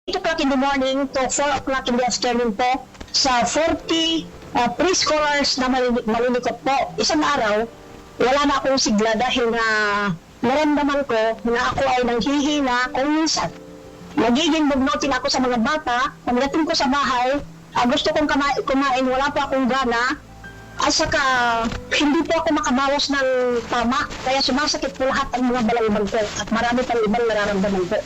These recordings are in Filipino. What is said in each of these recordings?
8 o'clock in the morning to 4 o'clock in the afternoon po sa 40 preschoolers na malilikot po. Isang araw, wala na akong sigla dahil na naramdaman ko na ako ay nanghihina kung minsan. Nagiging bugnutin ako sa mga bata. Pagdating ko sa bahay, gusto kong kumain, wala pa akong gana. At saka, hindi po ako makabawas ng tama. Kaya sumasakit po lahat ang mga balangban ko at marami pang ibang nararamdaman po.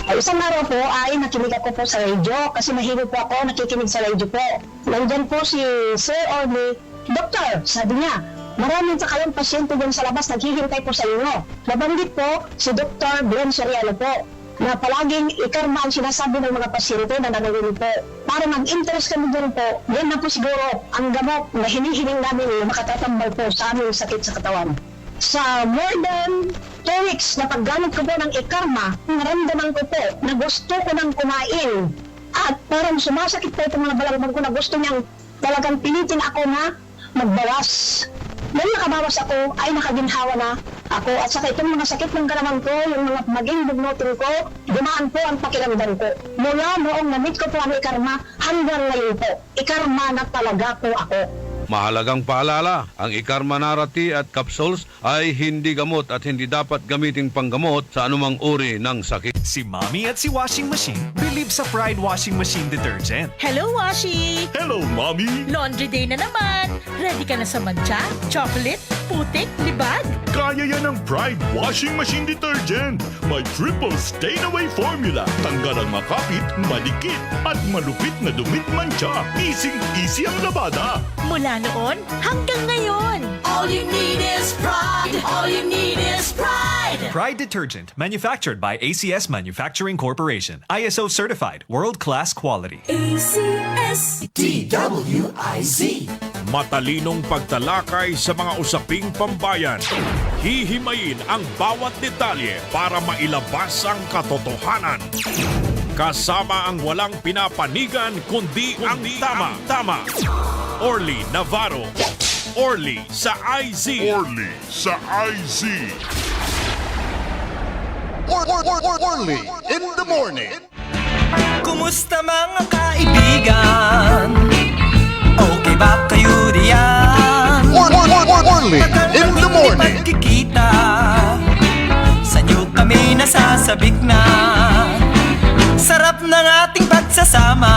Isang araw po ay nakinig ako po sa radyo kasi mahilig po ako nakikinig sa radyo po. Nandyan po si Sir Orly, Doktor, sabi niya, maraming sa kayong pasyente dyan sa labas naghihintay po sa inyo. Nabanggit po si Dr. Glenn Soriano po na palaging ikarma ang sinasabi ng mga pasyente na nanonood po. Para mag-interest kami dyan po, yan na po siguro ang gamot na hinihiling namin na makatatambal po sa aming sakit sa katawan. Sa more than 2 weeks na paggamit ko po ng ikarma, naramdaman ko po na gusto ko nang kumain. At parang sumasakit po itong mga balangban ko na gusto niyang talagang pilitin ako na magbawas. Nung nakabawas ako, ay nakaginhawa na ako. At saka itong mga sakit ng kalamang ko, yung mga maging bugnutin ko, gumaan po ang pakiramdam ko. Mula noong na-meet ko po ang ikarma, hanggang ngayon po, ikarma na talaga po ako. Mahalagang paalala, ang Ikarma Narati at capsules ay hindi gamot at hindi dapat gamitin panggamot sa anumang uri ng sakit. Si Mommy at si Washing Machine believe sa Pride Washing Machine Detergent. Hello, Washi! Hello, Mommy! Laundry day na naman! Ready ka na sa mancha, chocolate, putik, libag? Kaya yan ang Pride Washing Machine Detergent. May triple stain-away formula. Tanggal ang makapit, malikit, at malupit na dumit mancha. Easy ang labada. Mula noon hanggang ngayon. All you need is pride! All you need is pride! Pride Detergent, manufactured by ACS Manufacturing Corporation. ISO certified, world-class quality. ACS Matalinong pagtalakay sa mga usaping pambayan. Hihimayin ang bawat detalye para mailabas ang katotohanan. Kasama ang walang pinapanigan kundi ang tama. Orly Navarro. Orly sa IZ. Orly sa IZ. Orly in the morning. Kumusta mga kaibigan? Okay ba kayo diyan? Orly in the morning. Pagkikita sa inyo kami nasasabik na. Sarap ng ating pagsasama.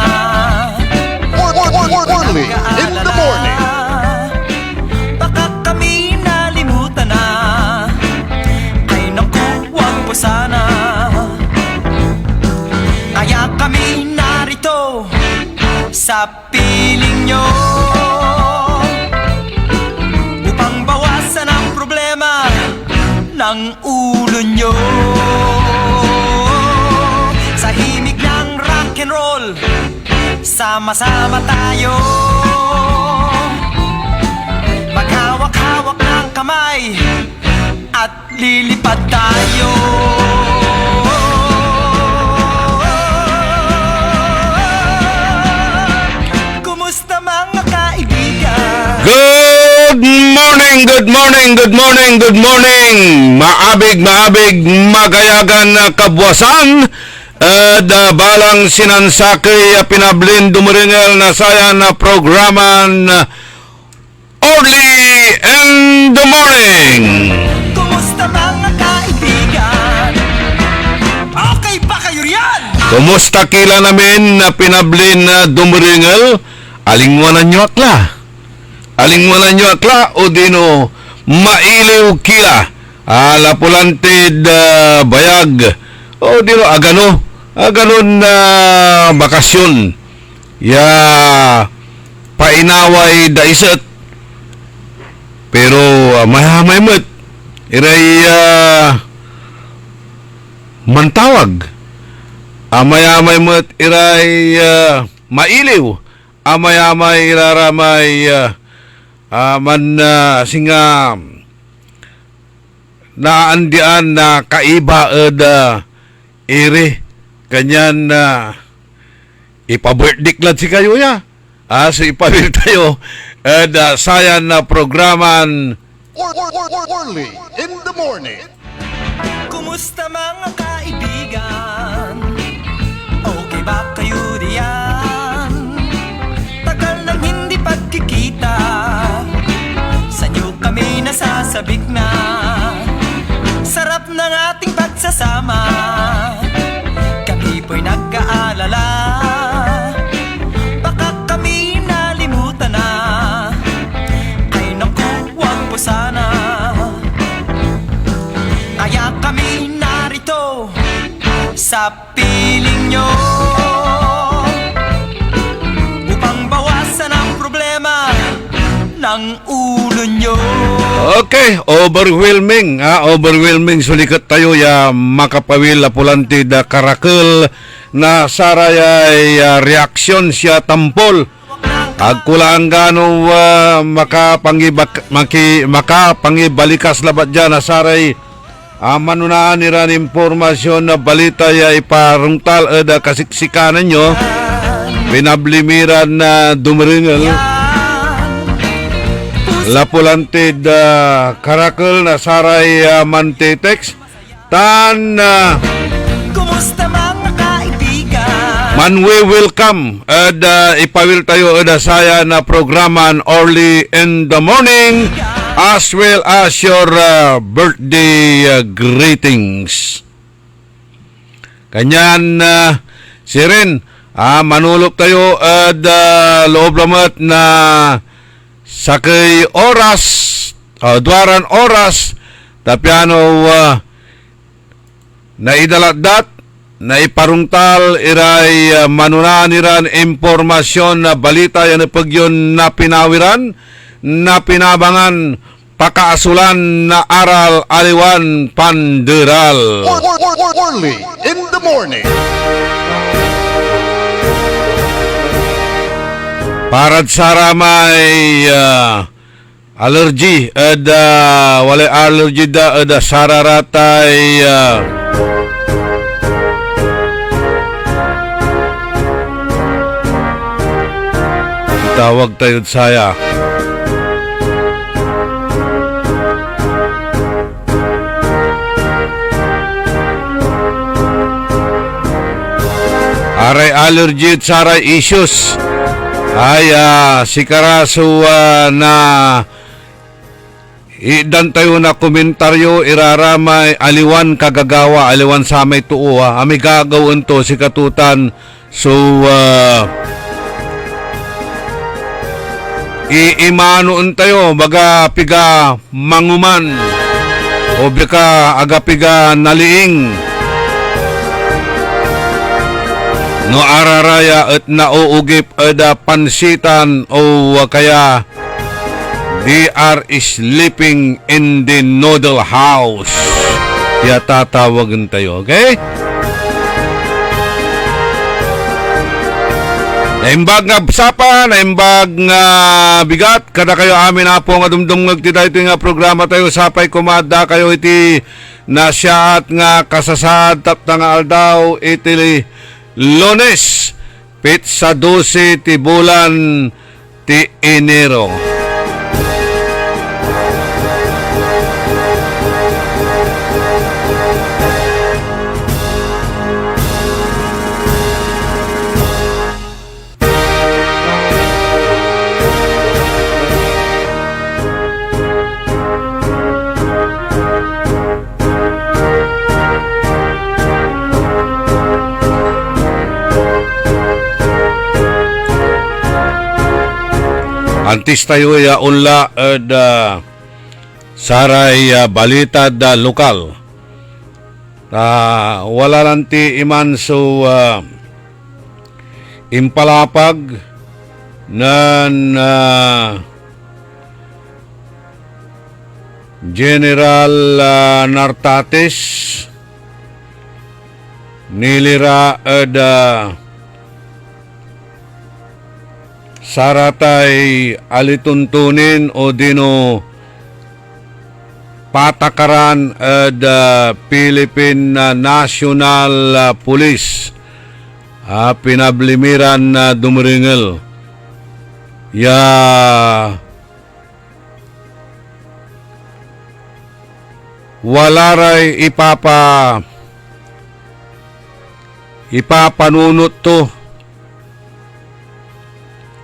Orly in the morning. Baka kami nalimutan na. Ay naku, wag po sana. Kaya kami narito sa piling nyo upang bawasan ang problema ng ulo nyo. Sa himig ng rock and roll, sama-sama tayo. Maghawak-hawak ng kamay at lilipad tayo. Kumusta mga kaibigan? Good morning! Maabig, magayagan na kabwasan. Balang sinansakay pinablin dumuringel na saya na programan Orly in the morning. Kumusta mga kaibigan? Okay ba kayo riyan? Kumusta kila namin na pinablin na dumuringel? Alingwanan nyo akla o dino mailiw kila alapulantid bayag o dino aganon na bakasyon ya painaway daiset pero mahamay mo't iray mantawag amayamay mo't iray mailiw amayamay iraramay singa naandian na kaiba iri ganyan na ipa-birthday lad si kayo ya. So ipabir tayo sayan na programan Orly in the morning. Kumusta mga kaibigan? Okay May ba kayo diyan? Tagal nang hindi pagkikita, sa inyo kami nasasabik na. Sarap ng ating pagsasama, kami po'y nagkaalala. Baka kami nalimutan na, ay naku, wag po sana. Kaya kami narito sa piling nyo, upang bawasan ang problema ng ulo nyo. Okay, overwhelming. Overwhelming sulikat tayo ya makapawil apulante da karakul na sarayay reaksyon siya tampol. Agkulang gano makapangibalikas labat dyan na saray manunaan niran impormasyon na balita ya iparungtal da kasiksikanan nyo. Pinablimiran na dumaringal. Lapulante da karakul na saray mantetex tan Kumusta mga kaibigan? man we welcome ipawil tayo saya na programan early in the morning as well as your birthday greetings. Kanyan sirin manulok tayo loob lamat na sakay oras, duwaran oras, tapyano na idalatdat, na iparungtal, iray manunan iran impormasyon na balita yan pagyon na pinawiran, na pinabangan, pakaasulan na aral aliwan panderal. Early in the morning. Parad saramay allergy wala allergy da sararatay tawag tayo saya aray allergy at saray issues ay sikaraso na idan tayo na komentaryo iraramay aliwan kagagawa aliwan sa may tuo ami gagawin to si katutan so iimanoon tayo baga piga manguman o bika agapiga naliing no araraya at nauugip ada pansitan o kaya they are sleeping in the noodle house. Kaya tatawagan tayo, okay? Naimbag nga sapa, naimbag nga bigat, kada kayo amin na po nga dumdum nagtita ito nga programa tayo, sapay kumada kayo iti nasyaat nga kasasad tapta nga aldaw iti Lunes, pizza 12 ti bulan ti Enero. Antis tayo ya unla saray balita da lokal. Wala lang ti iman so impalapag nan General Nartates nilira saratay alituntunin o dino patakaran Philippine National Police pinablimiran na dumaringel ya wala ray ipapanunot to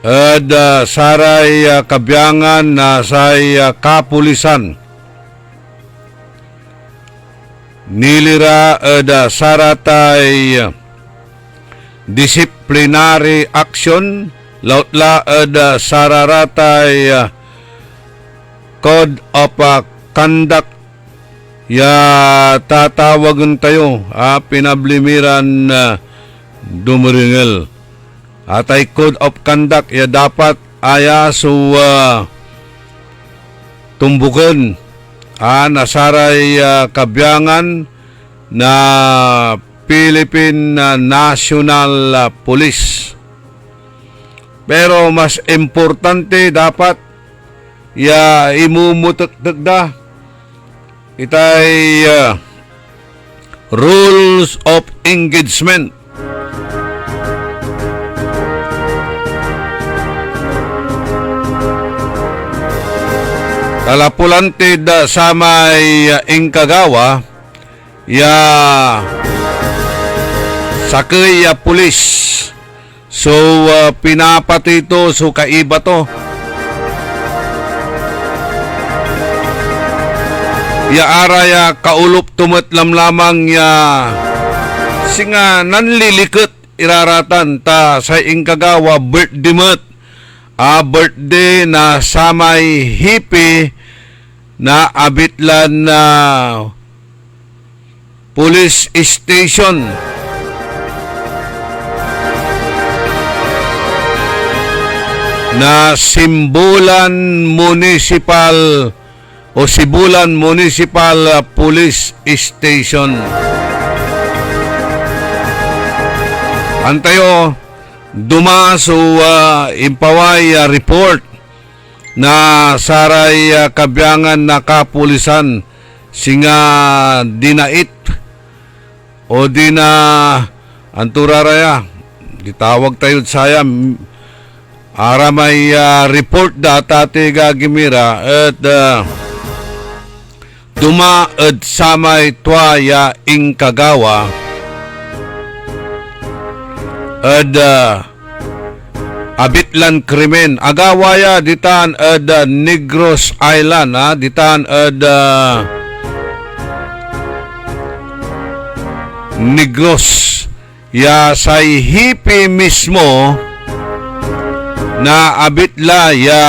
at saray kabyangan na say kapulisan nilira at saratay disciplinary action lautla at sararatay code of conduct ya tatawagan tayo pinablimiran dumaringel atay code of conduct ya dapat aya so tumbukan nasaray kabyangan na Philippine National Police. Pero mas importante dapat ya imumutak-takda itay rules of engagement. Kalapulante da sa may Ingkagawa ya sakay pulis. So pinapatito so kaiba to. Ya araya kaulup tumet lamang ya singa nanlilikot iraratan ta sa Ingkagawa birthday month. Birthday na samay hippie na abitlan na police station. Na Simbulan Municipal o Sibulan Municipal Police Station. Antayo, dumaso impaway report na saray kabyangan na kapulisan singa dinait o dina anturaraya gitawag tayo saya ara may report data tiga gimira at dumaad samay tuaya Ingkagawa at abitlan krimen agawaya ditan ad Negros Island ditan ad Negros ya say hippie mismo na abitla ya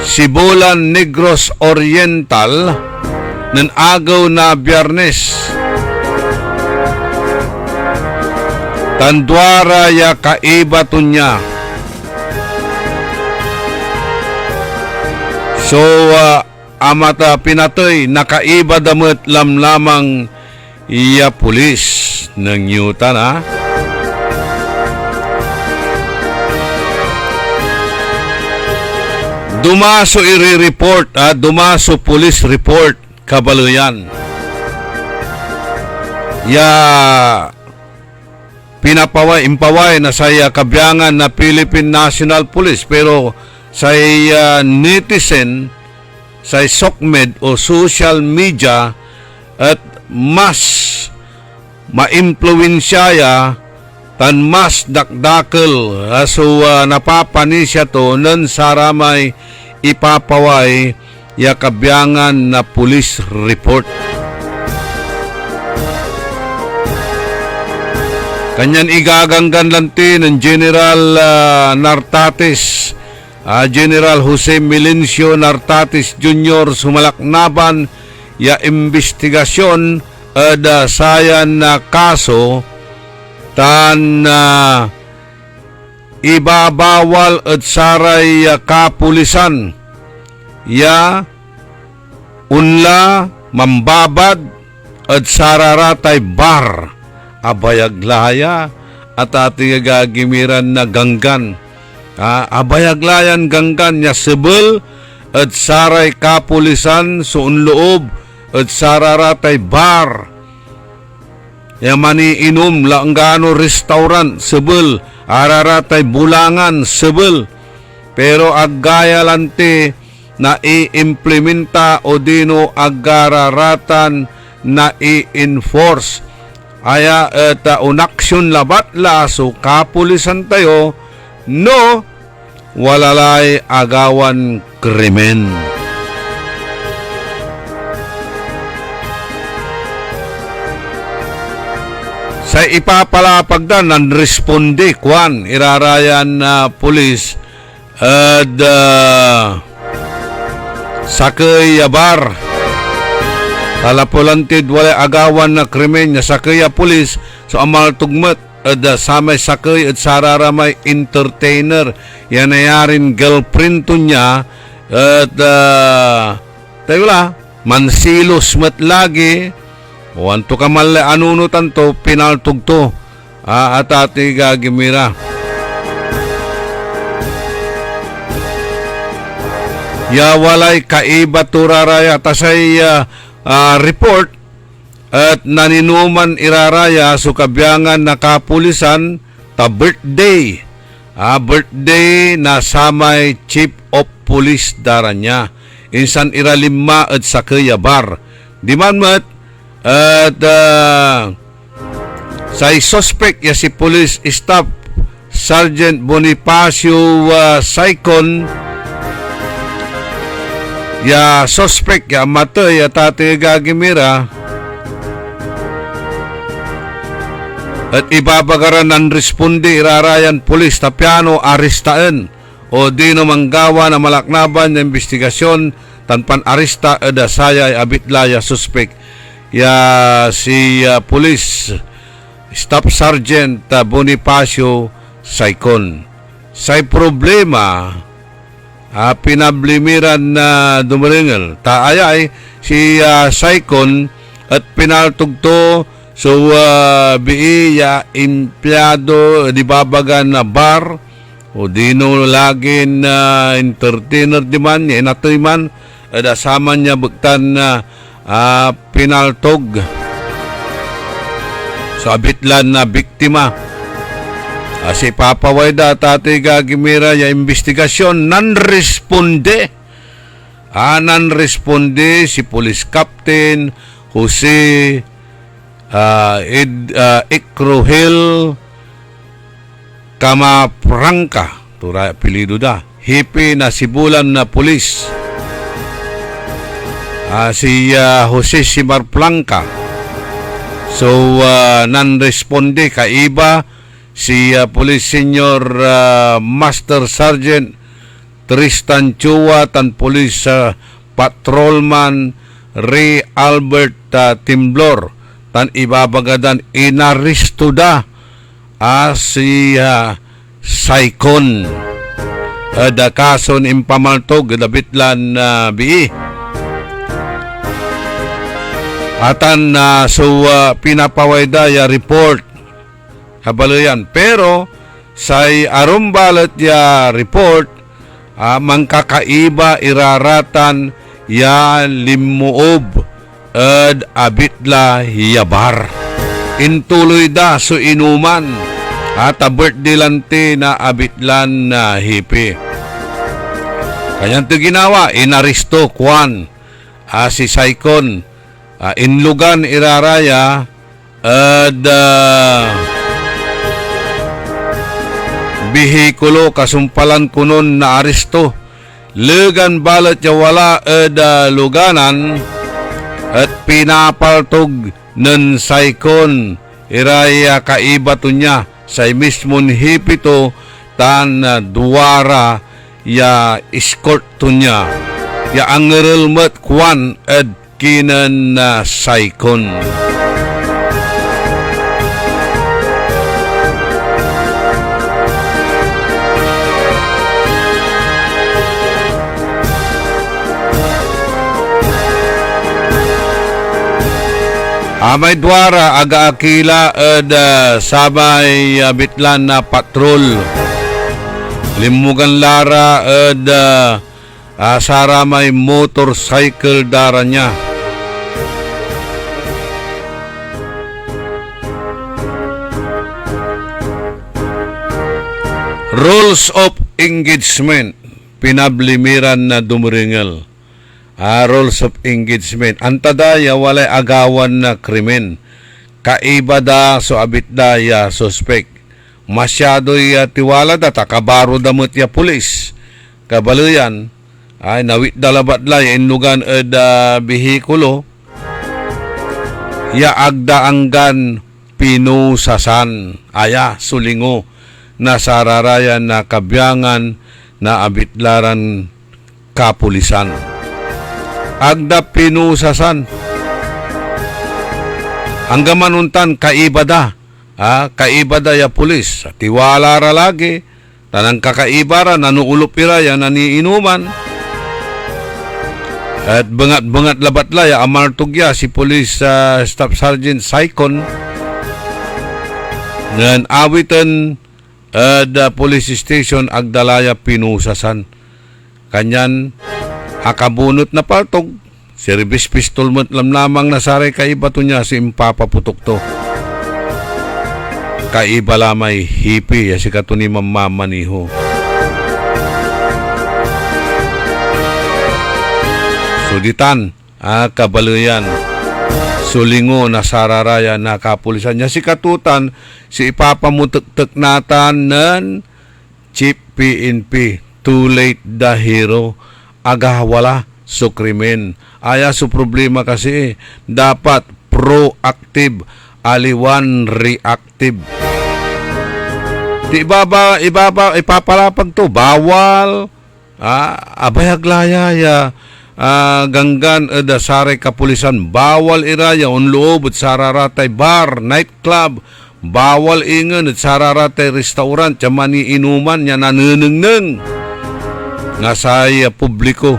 Sibulan Negros Oriental nan agaw na Biyernes tandwara ya kaiba tunya. So amata pinatoy nakaiba damet lamang iya pulis ng yutan Dumaso i-report dumaso police report kabaluyan. Ya impaway na saya kabyangan na Philippine National Police pero say netizen say SOCMED o social media at mas maimpluwensyaya tan mas dakdakel so napapanisya to nan saramay ipapaway ya kabyangan na police report. Kanyan igaganggan lanti ng General Nartates, General Jose Melencio Nartates Jr. sumalaknaban ya investigasyon sayan na kaso tan ibabawal at saray kapulisan ya unla mambabad at sararatay bar abayaglaya at ating gagimiran na ganggan. Abayaglayan ganggan niya sibel at saray kapulisan suun loob at sararatay bar. Yamani inom langgano restaurant sibel araratay bulangan sibel. Pero agaya lante na i-implementa o dino agararatan na i-enforce aya at unaksyon labat la so kapulisan tayo no walalay agawan krimen. Sa ipapalapag na non-responde kwan irarayan na pulis at sakay bar talapulantid wala agawan na krimen na sakay pulis so amal tugmat at samay sakay at sararamay entertainer yan nayarin girlfriend to niya at tayo la mansilos mat lagi wanto ka mali anunutan to, pinaltog to. At ati gagimira. Ya walay kaiba turaraya tasay report at naninuman iraraya so kabyangan na kapulisan ta birthday. Birthday na samay chief of police daranya. Insan iralimma at sakaya bar. Di man mat at sa suspect ya si Police Staff Sergeant Bonifacio Saicon ya suspect ya matay ya tate gagimira at ibabagaran ng responde irarayan pulis tapiano aristaan o di no manggawa na malaknaban na investigasyon tanpan arista ada saya abitlaya suspect ya si Police Staff Sergeant Bonifacio Saicon. Say problema pinablimiran na dumaringal. Taayay si Saicon at pinaltugto so biya empleyado di babagan na bar o dino lagin na entertainer di man ya inatoy man at asama niya buktan na pinaltog sa abitlan na biktima. Si Papa Wayda tate gagimira ya investigasyon non-responde. Non-responde si Police Captain Jose Ikrohel Kamapranca, tura apelido da. Hipi na sibulan na pulis. Si Jose Simarplanca. So, non-responde kaiba si Police Senior Master Sergeant Tristan Chua tan Police Patrolman Ray Albert Timblor tan ibabagadan inaristo da si Saicon da kason impamaltog dabitlan bii atan pinapawayda ya report kabalayan pero say arumbalat ya report mangkakaiba iraratan ya limuob ad abitla hiyabar intuloy da so inuman at birthday lante na abitlan na hipi kanyang to ginawa inaristo kwan si Saicon inlugan iraraya at bihikulo kasumpalan kunon na aristo legan balat ya wala luganan at pinapaltog ng Saicon iraya kaibato niya sa mismon hipito tan duwara ya escort to niya ya angerelmet kwan ed kinan na Saicon. May dwara aga akila ed sabay bitlan na patrol limugan lara ed sara may motorcycle dara niya rules of engagement pinablimiran na dumuringal. Rules of engagement. Antada ya walay agawan na krimen. kaiba da so abit da ya suspect. Masyado'y tiwala da takabaro damot ya pulis. Kabaluyan ay nawit dalabat la ya inugan bihikulo ya agda anggan pinusasan aya sulingo na sararayan na kabyangan na abitlaran kapulisan. Agda pinusasan hanggang manuntan kaibada kaibada ya pulis tiwala ra lagi tanang kakaibara nanuulupira ya naniinuman at bengat-bengat labat la ya amartugya si Police Staff Sergeant Saikon ngan awitan the police station agdalaya pinusasan kanyan hakabunot na paltog service pistol mo lamang nasaray kaiba to niya si impapaputok to kaiba lamay hipi ya si katuni mamamaniho. Suditan, kabaluyan, sulingo na sararaya na kapulisan niya si katutan, si ipapamutek-tek natan ng Chief PNP, too late the hero, agahwala so krimen. Aya so problema kasi, dapat proactive, aliwan reactive. Di ipapalapag to, bawal, abayaglaya ya, ganggan da saray kapulisan bawal iraya on loob at sararatay bar, nightclub bawal ingan at sararatay restaurant chamani inuman nya nanunungneng nga saya publiko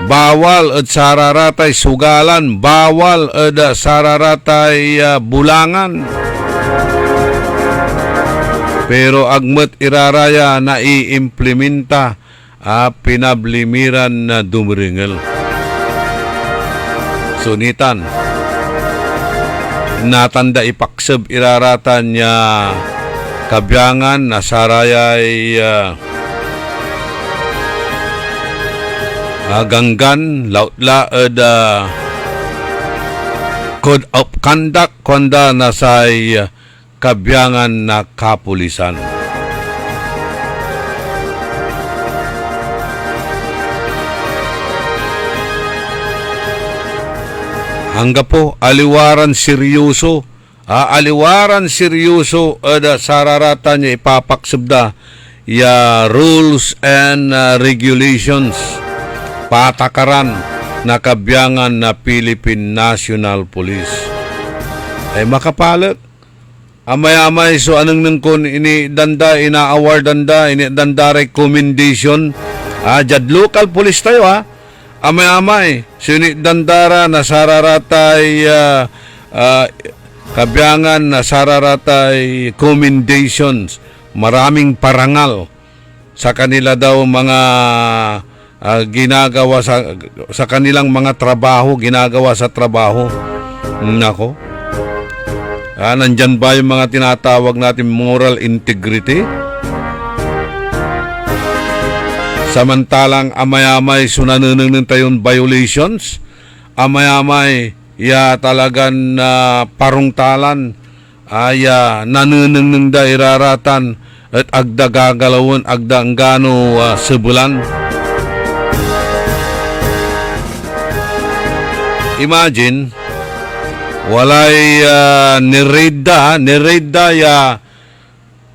bawal at sararatay sugalan bawal at sararatay bulangan pero agmet iraraya na iimplementa pinablimiran na dumringel. Sunitan, natanda ipaksab iraratan niya kabyangan na sarayay ganggan lautla code of conduct kwanda na say kabyangan na kapulisan. Hangga po, aliwaran seryoso. Aliwaran seryoso sararata niya ipapaksabda ya rules and regulations. Patakaran na kabyangan na Philippine National Police. Ay makapalat. Amay-amay so anong nang kun ini danda, ina-award danda, ini danda recommendation. Jad local police tayo amay-amay, sinit dandara na sararatay kabyangan na sararatay commendations, maraming parangal sa kanila daw mga ginagawa sa kanilang mga trabaho, ginagawa sa trabaho. Nako. Nandyan ba yung mga tinatawag natin moral integrity? Samantalang amay-amay sunanunang tayon violations, amay-amay talagan parungtalan, nanunang da iraratan at agda gagalawon, agda anggano sebulan. Imagine, walay nireda ya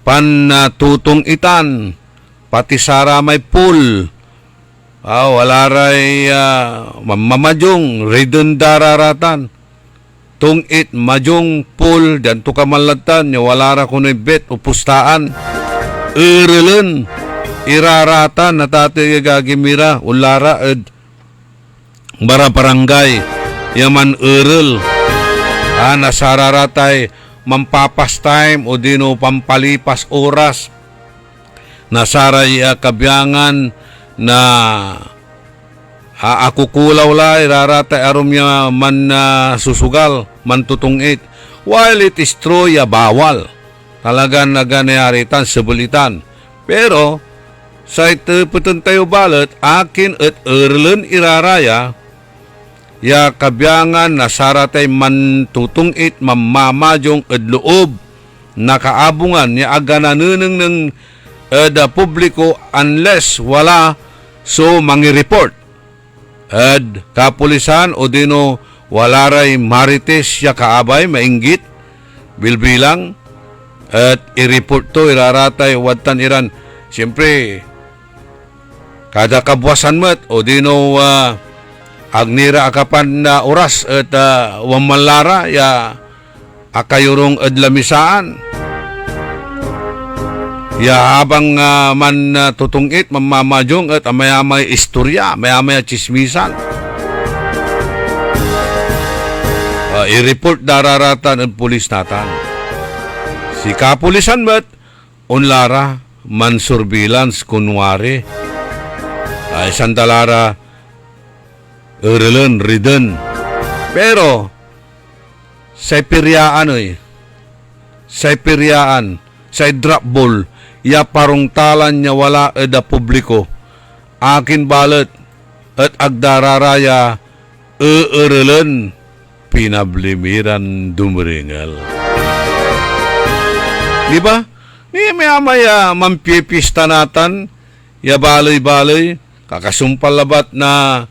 panatutong itan, pati sara may pool. Wala ray mamajong redundararatan. Tung it majong pool dan tukamalatan nya wala ra kunoy bet upustaan. Irelen iraratan na tate gagimira ulara ed barabarangay yaman irel nasararatay mampapas time o dino pampalipas oras nasaray kabyangan na akukulaw la iraratay arum niya man susugal man tutungit while it is true bawal talagang naganayaritan sebulitan pero sa ito putun tayo balat akin at erlen iraraya ya kabyangan na saratay mantutungit mamamadyong edloob nakaabungan ya aga nanuneng ng da publiko unless wala so mangi-report. Kapulisan o dino wala ray marites ya kaabay mainggit bilbilang at i-report to iraratay wadtan iran. Siyempre kada kabuwasan met o dino agnira akapan na oras at wamanlara ya akayurong adlamisaan. Ya habang man tutungit, mamamadyong at maya-maya istorya, maya-maya chismisan. I-report dararatan ang pulis natan. Si kapulisan met, unlara, man surveillance kunwari. Ay sandalara, ridden. Pero, sa piryaan sa drop ball, ya parungtalan niya wala eda publiko. Akin balet at agdararaya pinablimiran dumringal. Diba? Maya mampipista natan, ya balay-balay, kakasumpal labat na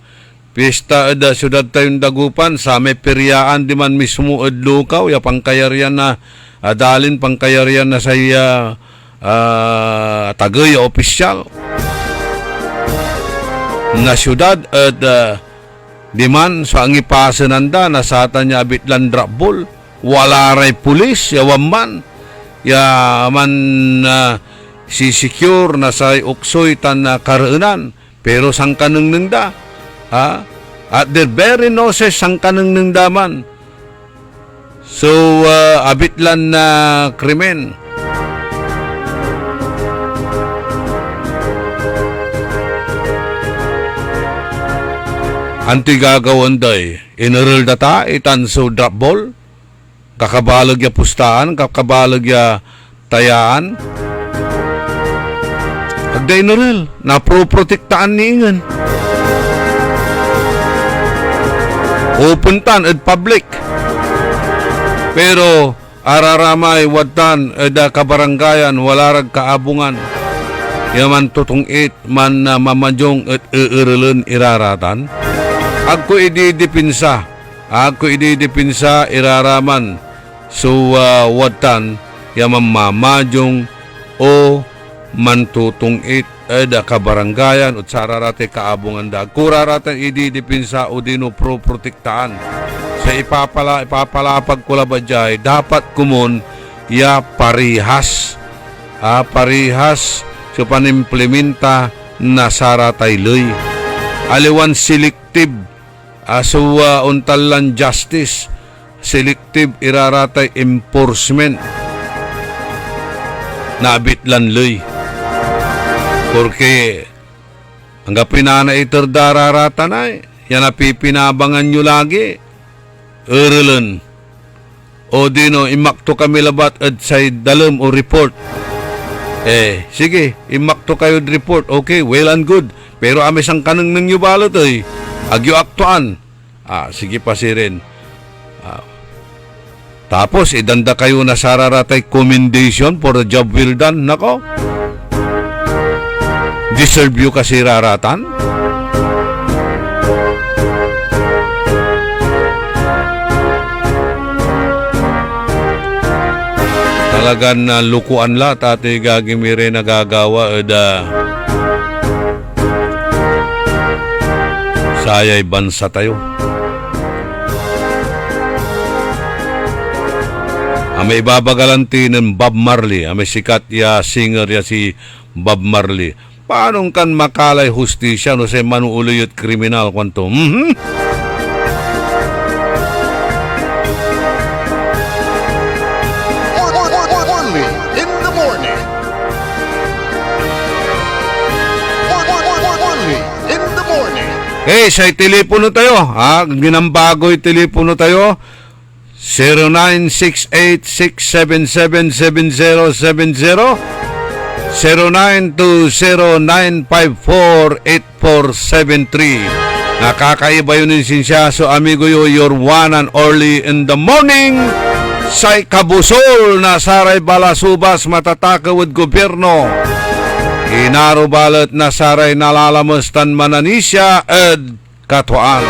pista eda syudad tayong dagupan, sa may piryaan di man mismo edlukaw, ya pangkayarian na adalin pangkayarian na sa iya tagay opisyal na syudad at di man sa angipasananda na sa niya abitlan drapbol wala ray pulis yawan man ya man si-secure na sa uksoy tan na kareunan pero sang kaneng da at the very noses sang kaneng daman so abitlan na krimen. Anti gagawan day, inaral data, itanso drop ball, kakabalag ya pustaan, kakabalag ya tayaan. Agday inaral, naproprotektaan niingan. Opuntan at public. Pero araramay wadtan eda kabaranggayan, walarag kaabungan. Yaman tutungit man na mamadyong at iiralun iraratan. Ako ididipinsa iraraman so watan yaman mamadyong o mantutungit eda kabaranggayan at sararate kaabungan da kuraratan ididipinsa o dino protektaan sa ipapalapag ko labadjay dapat kumon ya parihas so panimplementa na saratay loy aliwan selective so untalan justice selective iraratay enforcement na abitlan loy porque hanggang pinana itor dararatan ay yan napipinabangan nyo lagi erelan o dino imakto kami labat at say dalam o report sige imakto kayo report okay well and good pero amis ang kanang nang balot agyo aktuan sige pa si rin tapos idanda kayo na sararatay commendation for the job well done nako deserve you kasi raratan talagan na lukuan la tate gagimire nagagawa sayay bansa tayo. May ibabagalanti ng Bob Marley, may sikat ya singer ya si Bob Marley. Paano kan makalay hustisya no sa manuuloy at kriminal kwanto? Orly in the morning. Orly in the morning. Sa telepono tayo, ginambagoy telepono tayo, 0968-677-7070, 0920-954-8473. Nakakaiba yun yung sinsya. So amigo yo, your one and early in the morning. Say kabusol na saray balasubas matatakaw at gobyerno. Inaro balat na saray nalalamustan mananisya ed katuan.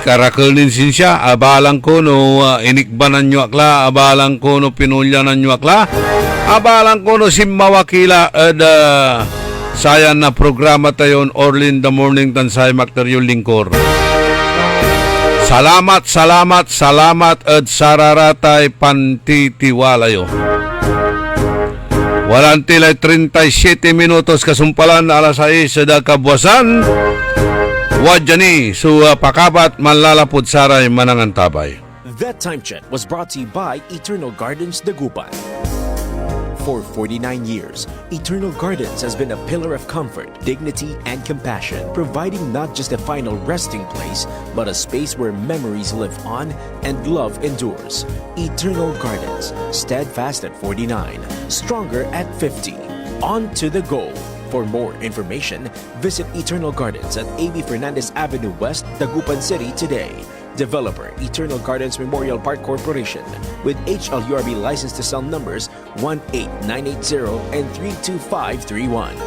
Karakal din siya, abalang ko no inikbanan nyo akla, abalang ko no pinulyanan nyo akla, abalang ko no simmawakila at sayan na programa tayo early in the morning tansay makteryo lingkor. Salamat at sararatay pantitiwalayo. Walang tilay 37 minutos kasumpalan alas 6 sa kabuwasan. Wadjani, so pakabat manlalapod saray manangantabay. That time check was brought to you by Eternal Gardens Dagupan. For 49 years, Eternal Gardens has been a pillar of comfort, dignity, and compassion, providing not just a final resting place, but a space where memories live on and love endures. Eternal Gardens, steadfast at 49, stronger at 50. On to the goal. For more information, visit Eternal Gardens at A.B. Fernandez Avenue West, Dagupan City today. Developer, Eternal Gardens Memorial Park Corporation, with HLURB license to sell numbers 18980 and 32531.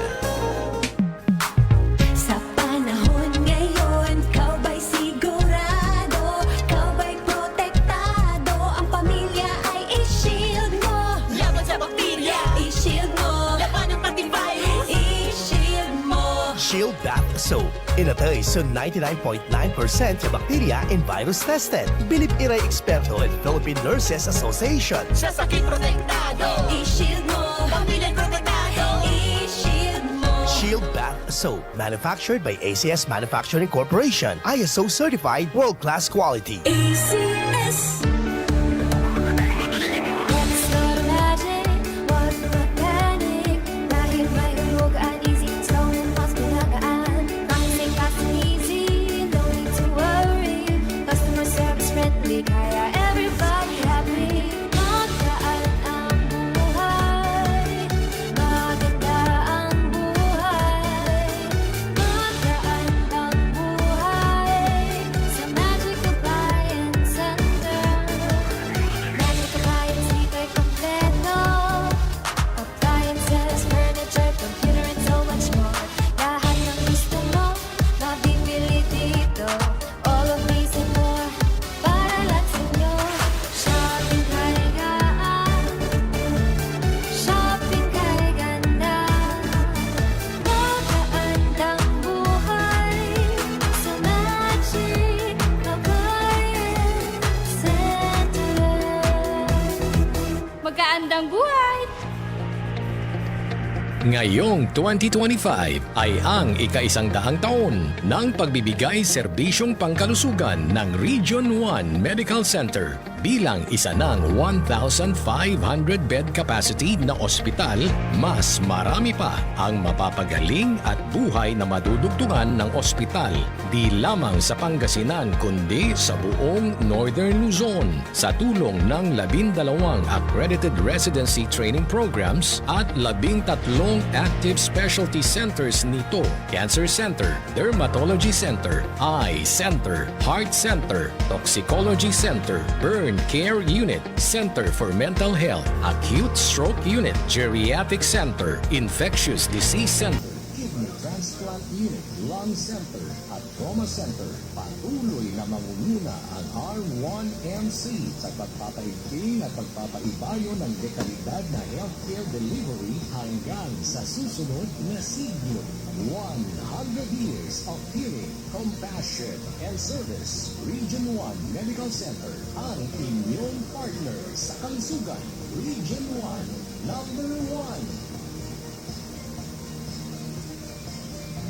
Sa panahon ngayon, kau ba'y sigurado? Kau ba'y protektado? Ang pamilya ay i-shield mo. Laban sa bakterya, i-shield mo. Laban ng pating virus, i-shield mo. Shield Bath Soap. Inatay sa 99.9% sa bacteria and virus tested. Bilib Iray Eksperto at Philippine Nurses Association. Sa sakit protektado, i-shield mo. Pamilya protektado, i-shield mo. Shield Bath Soap. Manufactured by ACS Manufacturing Corporation. ISO certified world-class quality. ACS. Let's start magic, wag mag-panic. Dahil may hulog at easy stone and mas pinagaan. Nothing fast and easy, no need to worry. Customer service friendly, kaya everybody happy. Magaan ang buhay, maganda ang buhay. Magaan ang buhay sa Magic Appliance Center. Magic Appliance, ika'y kompleto. Appliances, furniture, computer, and so much more. Lahat ng gusto mo, mabibili dito. All of these and more, para lang sa inyo. Shopping kay gaan, shopping kay ganda. Magaan ang buhay sa Magic Appliance Center. Magkaandang buhay! Ngayong 2025 ay ang ika-100 taon ng pagbibigay serbisyong pangkalusugan ng Region 1 Medical Center. Bilang isa ng 1,500 bed capacity na ospital, mas marami pa ang mapapagaling at buhay na madudugtungan ng ospital. Di lamang sa Pangasinan kundi sa buong Northern Luzon sa tulong ng 12 accredited residency training programs at 13 active specialty centers nito: Cancer Center, Dermatology Center, Eye Center, Heart Center, Toxicology Center, Burn Care Unit, Center for Mental Health, Acute Stroke Unit, Geriatric Center, Infectious Disease Center, Kidney Transplant Unit, Lung Center at Trauma Center. Patuloy na mangunguna ang R1MC sa pagpapaigting at pagpapaibayo ng dekalidad na healthcare delivery hanggang sa susunod na siglo. 100 years of healing, compassion, and service. Region 1 Medical Center ang inyong partner sa kalusugan. Region 1, number 1.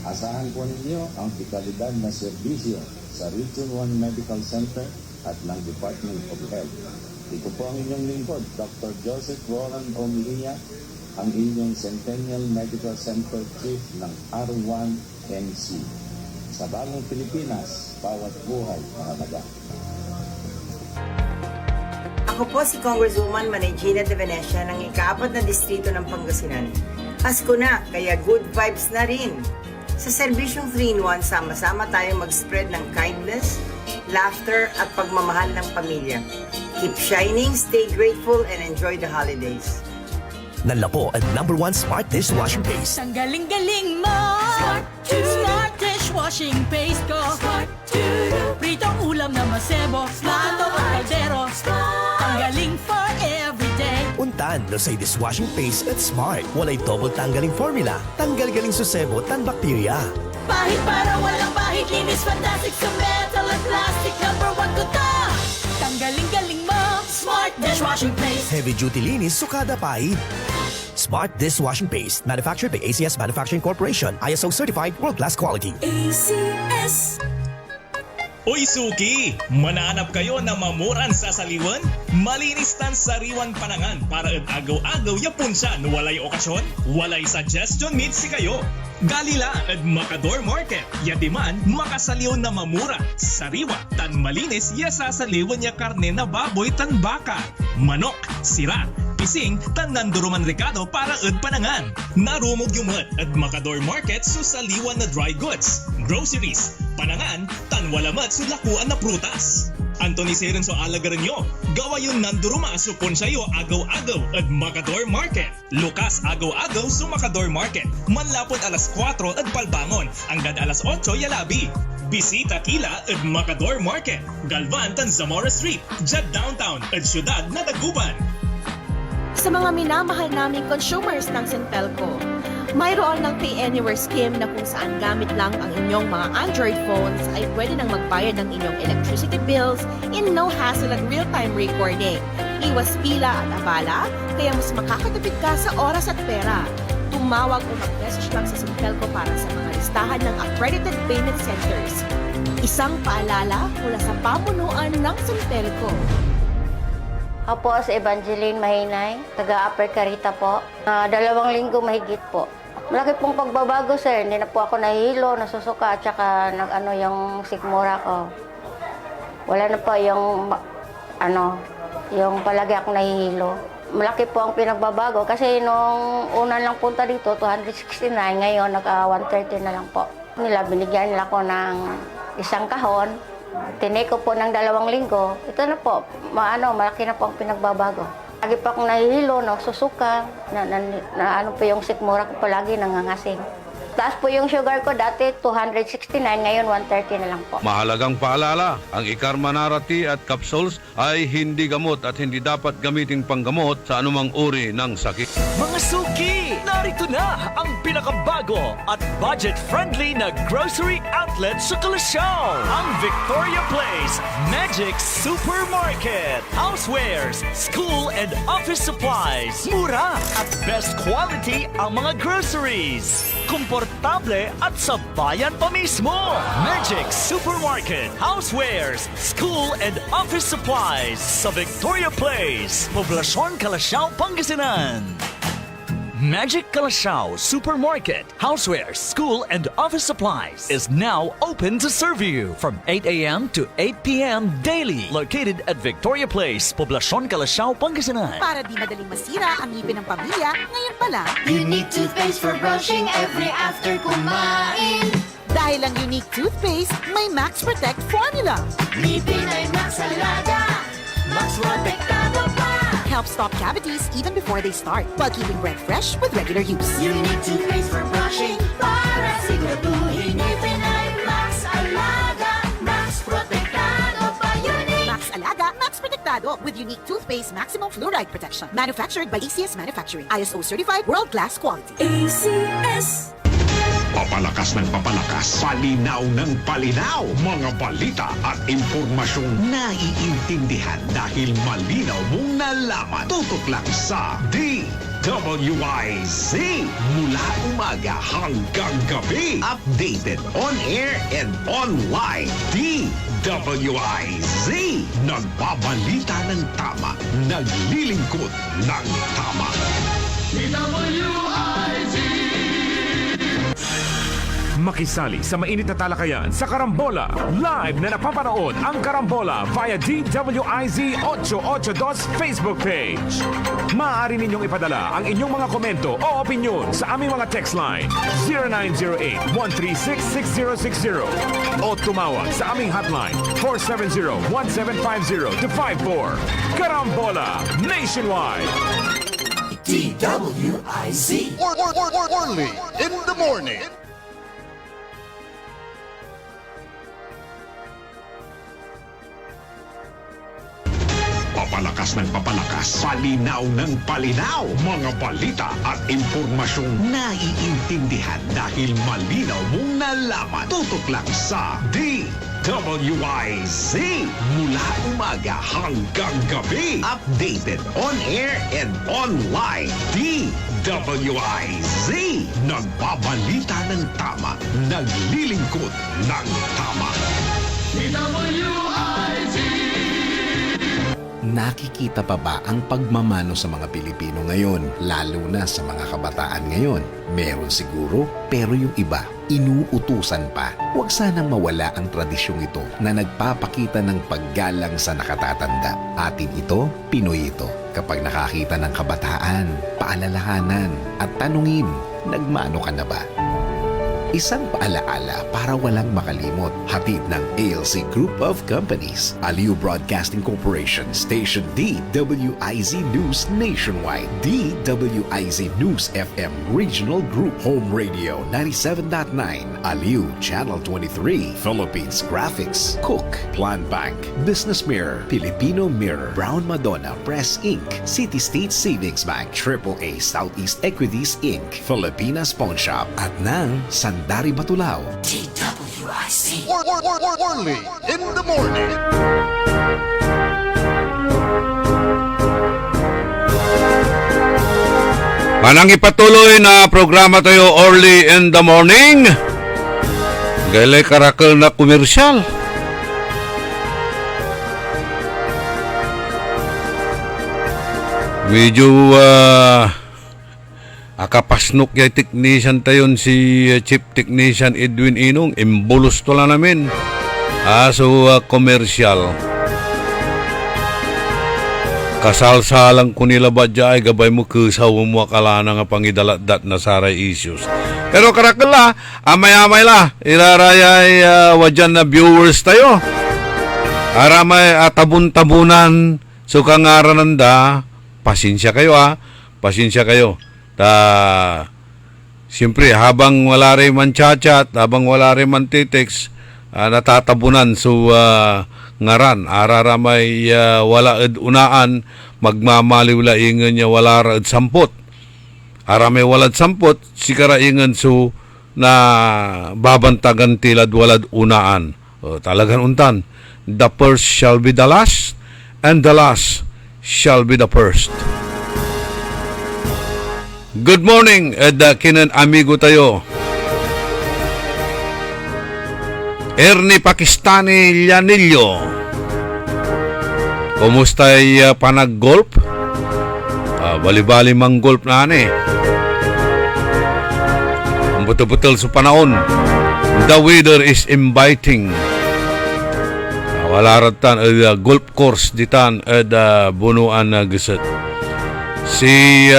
Asahan po ninyo ang dekalidad na serbisyo sa Region 1 Medical Center at ng Department of Health. Ito po ang inyong lingkod, Dr. Joseph Roland Omilia, ang inyong Centennial Medical Center Chief ng R1MC. Sa bagong Pilipinas, bawat buhay mahalaga. Ako po si Congresswoman Manegina de Venecia ng ika-4 na distrito ng Pangasinan. Pasko na, kaya good vibes na rin. Sa serbisyong 3-in-1, sama-sama tayong mag-spread ng kindness, laughter at pagmamahal ng pamilya. Keep shining, stay grateful, and enjoy the holidays. Nanla po ang #1 Smart Dishwashing Paste. Ang galing-galing mo! Smart dishwashing paste ko! Pritong ulam na masebo, plato o kaldero. Ang galing for everyday. Untan no say dishwashing paste at Smart. Walay double tanggaling formula. Tanggal galing susebo tan bakterya. Pahit para walang pahit, linis fantastic sa metal at plastic. #1 ko to! Tanggaling-galing mo! Smart dishwashing paste. Heavy duty linis sukada pahit. Smart Dishwashing Paste. Manufactured by ACS Manufacturing Corporation. ISO certified world-class quality. ACS. Uy Suki! Mananap kayo na mamuran sa saliwan? Malinis tan sariwan panangan para at agaw-agaw yapon siya no walay okasyon? Walay suggestion meet si kayo! Galila at Macador Market. Yadiman, makasaliw na mamura. Sariwa, tan malinis, yasasaliwan niya karne na baboy tan baka. Manok, sira, pising, tan nanduruman rekado para at panangan. Narumog yumat at Macador Market susaliwan na dry goods, groceries, panangan, tan walamat sulakuan na prutas. Anthony Seren so alagaran nyo. Gawa yun nanduruma supon sa'yo agaw-agaw at Macador Market. Lukas agaw-agaw sa Macador Market. Manlapon alas 4 at palbangon. Hanggang alas 8 yalabi. Bisita kila at Macador Market. Galvan tan Zamora Street. Jad Downtown at Syudad na Dagupan. Sa mga minamahal naming consumers ng Sintelco, mayroon ng Pay Anywhere scheme na kung saan gamit lang ang inyong mga Android phones ay pwede nang magbayad ng inyong electricity bills in no hassle at real-time recording. Iwas pila at abala, kaya mas makakatipid ka sa oras at pera. Tumawag o mag-message lang sa Sintelco para sa mga listahan ng accredited payment centers. Isang paalala mula sa pamunuan ng Sintelco. Ako si Evangeline Mahinay, taga Upper Carita po. 2 linggo mahigit po. Malaki pong pagbabago, sir. Hindi na po ako nahihilo, nasusuka, at saka yung sikmura ko. Wala na po yung palagi ako nahihilo. Malaki po ang pinagbabago kasi nung una lang punta dito, 269, ngayon naka-130 na lang po. Binigyan nila ko ng 1 kahon. Tineko po ng 2 linggo. Ito na po, malaki na po ang pinagbabago. Lagi pa akong nahihilo, susuka, po yung sikmura ko palagi nangangasing. Taas po yung sugar ko dati 269, ngayon 130 na lang po. Mahalagang paalala, ang Ikarmanara tea at capsules ay hindi gamot at hindi dapat gamiting panggamot sa anumang uri ng sakit. Mga suki, narito na ang pinakabago at budget-friendly na grocery outlet sa Kalasyaw. Ang Victoria Place Magic Supermarket. Housewares, school and office supplies. Mura at best quality ang mga groceries. Komportable at sa bayan pa mismo. Magic Supermarket. Housewares, school and office supplies sa Victoria Place, Poblacion, Kalasyaw, Pangasinan. Magic Kalasyaw Supermarket, Housewares, School and Office Supplies is now open to serve you from 8 a.m. to 8 p.m. daily. Located at Victoria Place, Poblacion, Kalasyaw, Pangasinan. Para di madaling masira ang ngipin ng pamilya, ngayon pala, Unique toothpaste for brushing every after kumain. dahil ang unique toothpaste may Max Protect formula. Ngipin ay Max Alaga, Max Protektado pa. Helps stop cavities even before they start, while keeping breath fresh with regular use. Unique toothpaste for brushing para siguraduhin ngipin ay Max Alaga, Max Protektado pa. Unique Max Alaga, Max Protectado with unique toothpaste maximum fluoride protection. Manufactured by ACS Manufacturing. ISO certified world-class quality. ACS. Papalakas ng papalakas, palinaw ng palinaw. Mga balita at impormasyong naiintindihan dahil malinaw mong nalaman. Tutok lang sa DWIZ. Mula umaga hanggang gabi. Updated on air and online. DWIZ. Nagbabalita ng tama. Naglilingkod ng tama. DWIZ. makisali sa mainit na talakayan sa Karambola. Live na napapanood ang Karambola via DWIZ 882 Facebook page. Maaari ninyong ipadala ang inyong mga komento o opinion sa aming mga text line 0908-136-6060 o tumawag sa aming hotline 470-1750-54. Karambola Nationwide. DWIZ. Orly in the morning. Papalakas ng papalakas, palinaw ng palinaw. Mga balita at impormasyong naiintindihan dahil malinaw mong nalaman. Tutok lang sa DWIZ. Mula umaga hanggang gabi. Updated on air and online. DWIZ. Nagbabalita ng tama. Naglilingkod ng tama. DWIZ. Nakikita pa ba ang pagmamano sa mga Pilipino ngayon, lalo na sa mga kabataan ngayon? Meron siguro, pero yung iba, inuutusan pa. Huwag sanang mawala ang tradisyong ito na nagpapakita ng paggalang sa nakatatanda. Atin ito, Pinoy ito. Kapag nakakita ng kabataan, paalalahanan at tanungin, nagmano ka na ba? Isang paalaala para walang makalimot. Hatid ng ALC Group of Companies, Aliw Broadcasting Corporation, Station DWIZ News Nationwide, DWIZ News FM Regional Group, Home Radio 97.9, Aliw Channel 23, Philippines Graphics, Cook, Plan Bank, Business Mirror, Filipino Mirror, Brown Madonna Press Inc., City State Savings Bank, AAA Southeast Equities Inc., Filipinas Pawn Shop, at ng Sandari Batulao. DWIZ. Orly in the morning. Manang ipatuloy na programa tayo early in the morning. Gailay karakal na komersyal. Medyo akapasnok yung technician tayon si Chief Technician Edwin Inong. Imbulos to lang namin. Komersyal. Kasalsalang ko nila ba dyan ay gabay mo kusaw mo akalana nga pangidalat na saray issues. Pero karakala, amay-amay la. Irarayay wadyan na viewers tayo. Aramay tabun-tabunan. So kangarananda, pasensya kayo pasensya kayo. Siyempre, habang wala rin man chat, habang wala rin man titext, natatabunan. So, ngaran, araramay wala ed unaan, magmamaliw la ingan niya wala ra ed sampot. Aramay walad sampot, sikara ingan so na babantagan tilad walad unaan. Talagang untan, the first shall be the last, and the last shall be the first. Good morning, kinan amigo tayo. Ernie Pakistani Llanillo. Kumusta'y panag-golf? Bali-bali mang golf na Ang buto-butil sa panahon. The weather is inviting. Wala ratan golf course ditan bunuan na gusot. Si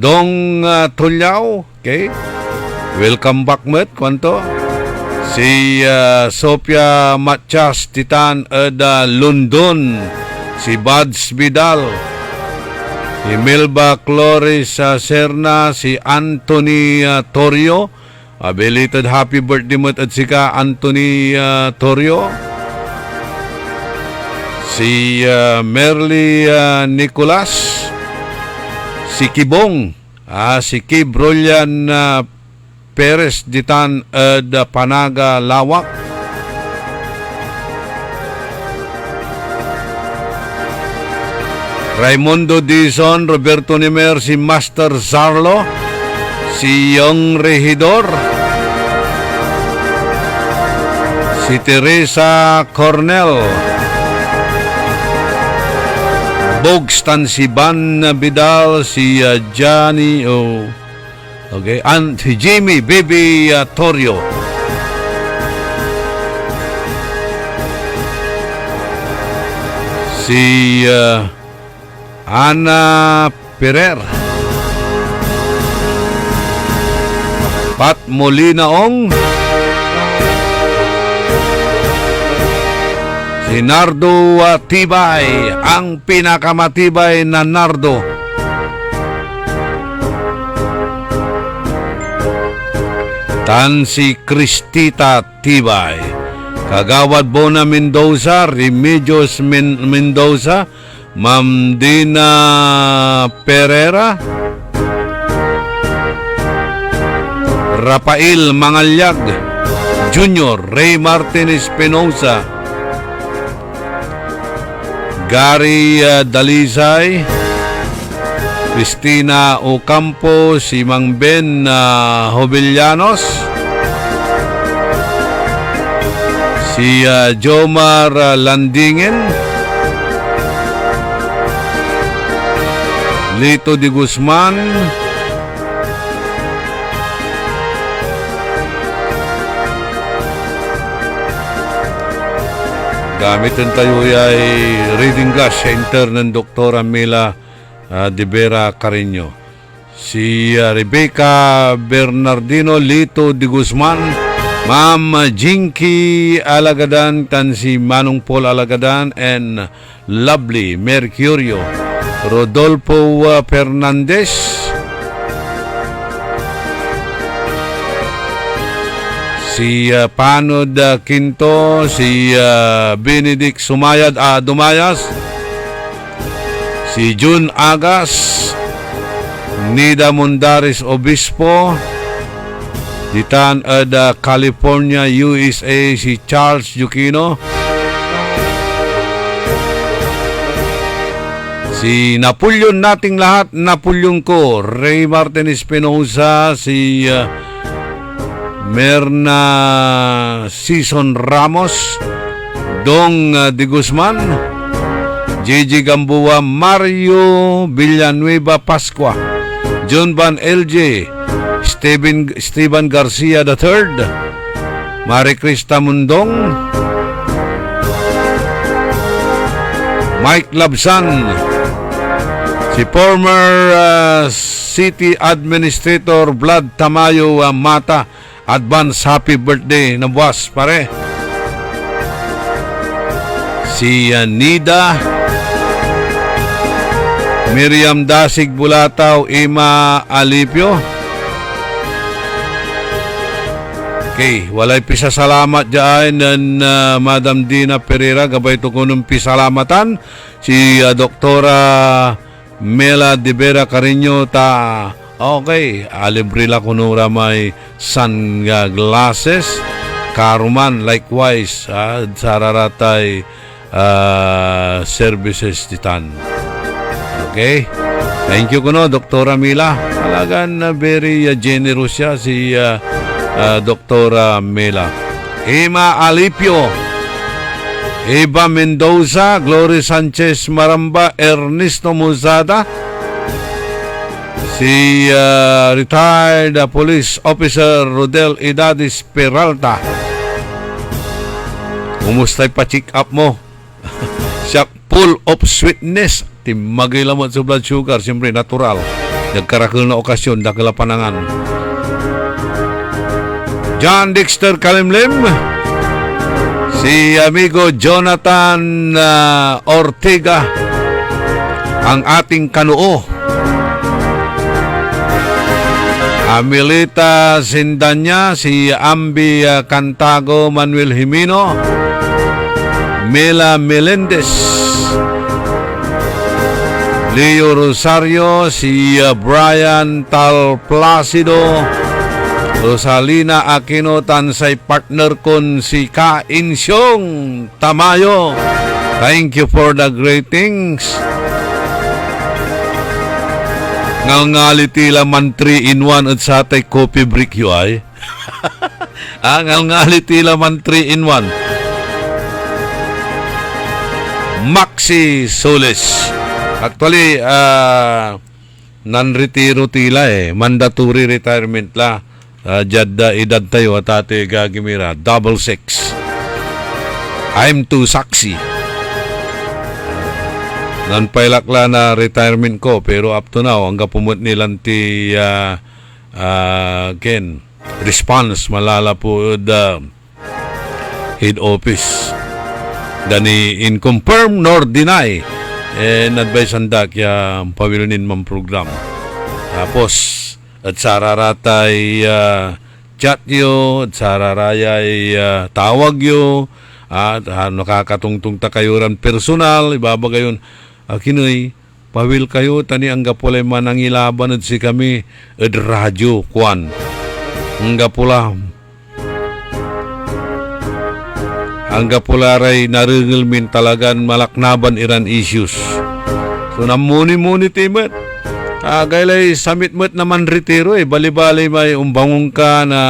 Dong Tulyao, okay? Welcome back, Met. Kwanto? Si Sophia Matias Titan London. Si Buds Vidal. Si Melba Clores Serna. Si Anthony Torio. Belated happy birthday mo at sika Anthony Torio. Si Merly Nicolas. Si Kibong, si Kibrolian Perez Ditan Panaga Lawak. Raimundo Dizon, Roberto Nimer, si Master Zarlo, si Yong Regidor, si Teresa Cornel, Bogstan, si Van Vidal, si Johnny Okay, and si Jimmy Baby Torio. Si Ana Perer. Pat Molinaong. Si Nardo Tibay, ang pinakamatibay na Nardo. Tan si Cristita Tibay. Kagawad Bona Mendoza, Remedios Mendoza, Ma'am Dina Pereira, Rafael Mangalyag Jr., Ray Martin Espinosa, Gary Dalisay, Cristina Ocampo, si Mang Ben Jovellanos, si Jomar Landingen, Lito de Guzman, gamitin tayo ay reading glass sa intern ng Dr. Mela de Vera Carreño. Si Rebecca Bernardino, Lito de Guzman, Ma'am Jinky Alagadan, tan si Manong Paul Alagadan, and Lovely Mercurio, Rodolfo Fernandez, si Panod Quinto, si Benedict Dumayas, si June Agas, Nida Mundares Obispo, Ditan California, USA, si Charles Yuquino, si Napoleon nating lahat, Napoleon ko, Ray Martin Espinosa, si Merna Season Ramos, Dong de Guzman, JJ Gamboa, Mario Villanueva Pascua, John Van LJ, Steven Garcia III, Marie Krista Mundong, Mike Labsan, si former City Administrator Vlad Tamayo Mata, advance happy birthday na buwas pare. Si Nida, Miriam Dasig Bulataw, Ima Alipio. Okay, walay pisasalamat dyan ng Madam Dina Pereira, gabay ito kunong pisalamatan. Si Doktora Mela de Vera Carreño ta, okay, alibrila kunura may sunglasses. Karuman, likewise, sararatay services titan. Okay? Thank you kuno, Doktora Mila. Talagang very generous siya si Doktora Mela. Ima Alipio, Eva Mendoza, Glory Sanchez Maramba, Ernesto Muzada, si retired police officer Rodel Idadis Peralta. Kumusta'y pa-check up mo? Siya full of sweetness. Timagay lamang sa blood sugar, siyempre natural. Nagkarakil na okasyon, dakila panangan. John Dexter Kalimlim, si amigo Jonathan Ortega, ang ating kanuo. Amelita Sindanya, si Ambi Cantago Manuel Jimeno, Mela Melendez, Leo Rosario, si Brian Tal Placido, Rosalina Aquino, tansay partner kon si Ka Insyong Tamayo. Thank you for the greetings. Ngalngaliti laman 3-in-1 at sa tay coffee break yu ay. Ngalngaliti laman 3-in-1. Maxi Solis. Actually, non-retiro tila mandatory retirement la. Jadda edad tayo at ate gagimira, 66. I'm too saksi. Nanpailakla na retirement ko, pero up to now, hanggang pumut nilang ti Ken, response malala po head office. Dani in confirm nor deny advice andak ya pawilunin man program. Tapos at sararatay chat yo, at sararayay tawag yo, at nakakatungtung ta kayuran personal, ibabagayon kinoy pawil kayo tani ang gapulay manangilaban at si kami at radyo kwan ang gapula Angga pularay narungil min talagan malaknaban iran issues. So namuni-muni timet. Gaylay samit met naman retiro bali-bali may umbangon ka na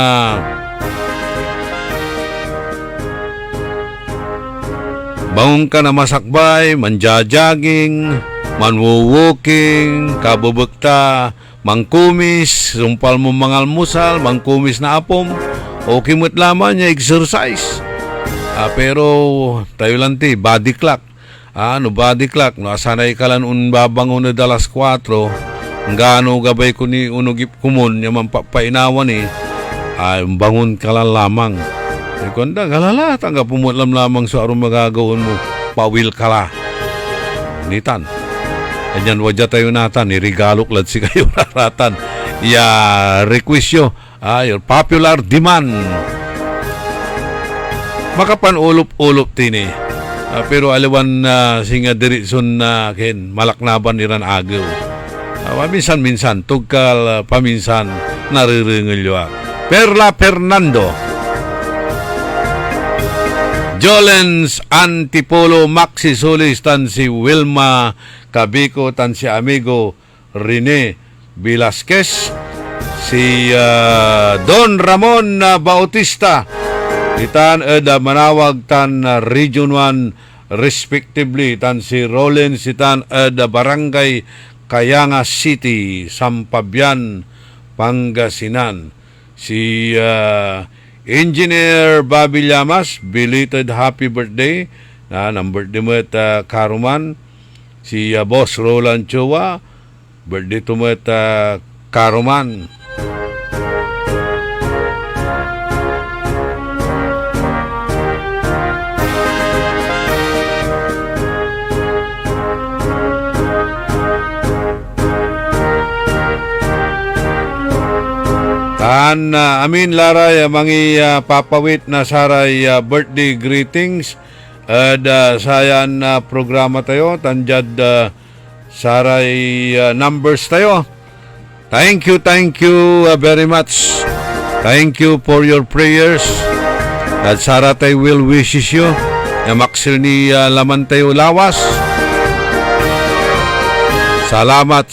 bangon ka na masakbay, manjajaging, manwuwalking, kabubukta, mangkumis, sumpal mo mangalmusal, mangkumis na apom, okay mo't laman niya exercise. Pero tayo lang body clock. Body clock. Asanay ka lang babangon na dalas 4. Gaano gabay ko ni unugip kumon, yaman painawan bangon ka lang lamang. Kunda, galala, tangga pumutlam lamang sa arong magagawin mo. Pawil ka la. Nitan. Ganyan wadya tayo natan, irigalok lad si kayo raratan. Request yo, your popular demand. Makapan-ulop-ulop tini. Pero aliwan singa dirison na malaknaban iran agaw. Minsan-minsan, tugkal paminsan, nariringil yo. Perla Fernando. Jolens Antipolo, Maxi Solis, tan si Wilma Cabico, tan si amigo Rene Velasquez, si Don Ramon Bautista, itan manawag tan Region 1 respectively, tan si Rollins, itan Barangay Kayanga City, Sampabian, Pangasinan, si Engineer Bobby Llamas, belated happy birthday. Ng birthday mo at Karuman. Si Boss Roland Chua, birthday to mo at Karuman. Amin laray mangi papawit na saray birthday greetings sayan programa tayo tanjad saray numbers tayo. Thank you very much. Thank you for your prayers. At saratay will wishes you na maksil ni laman tayo lawas. Salamat.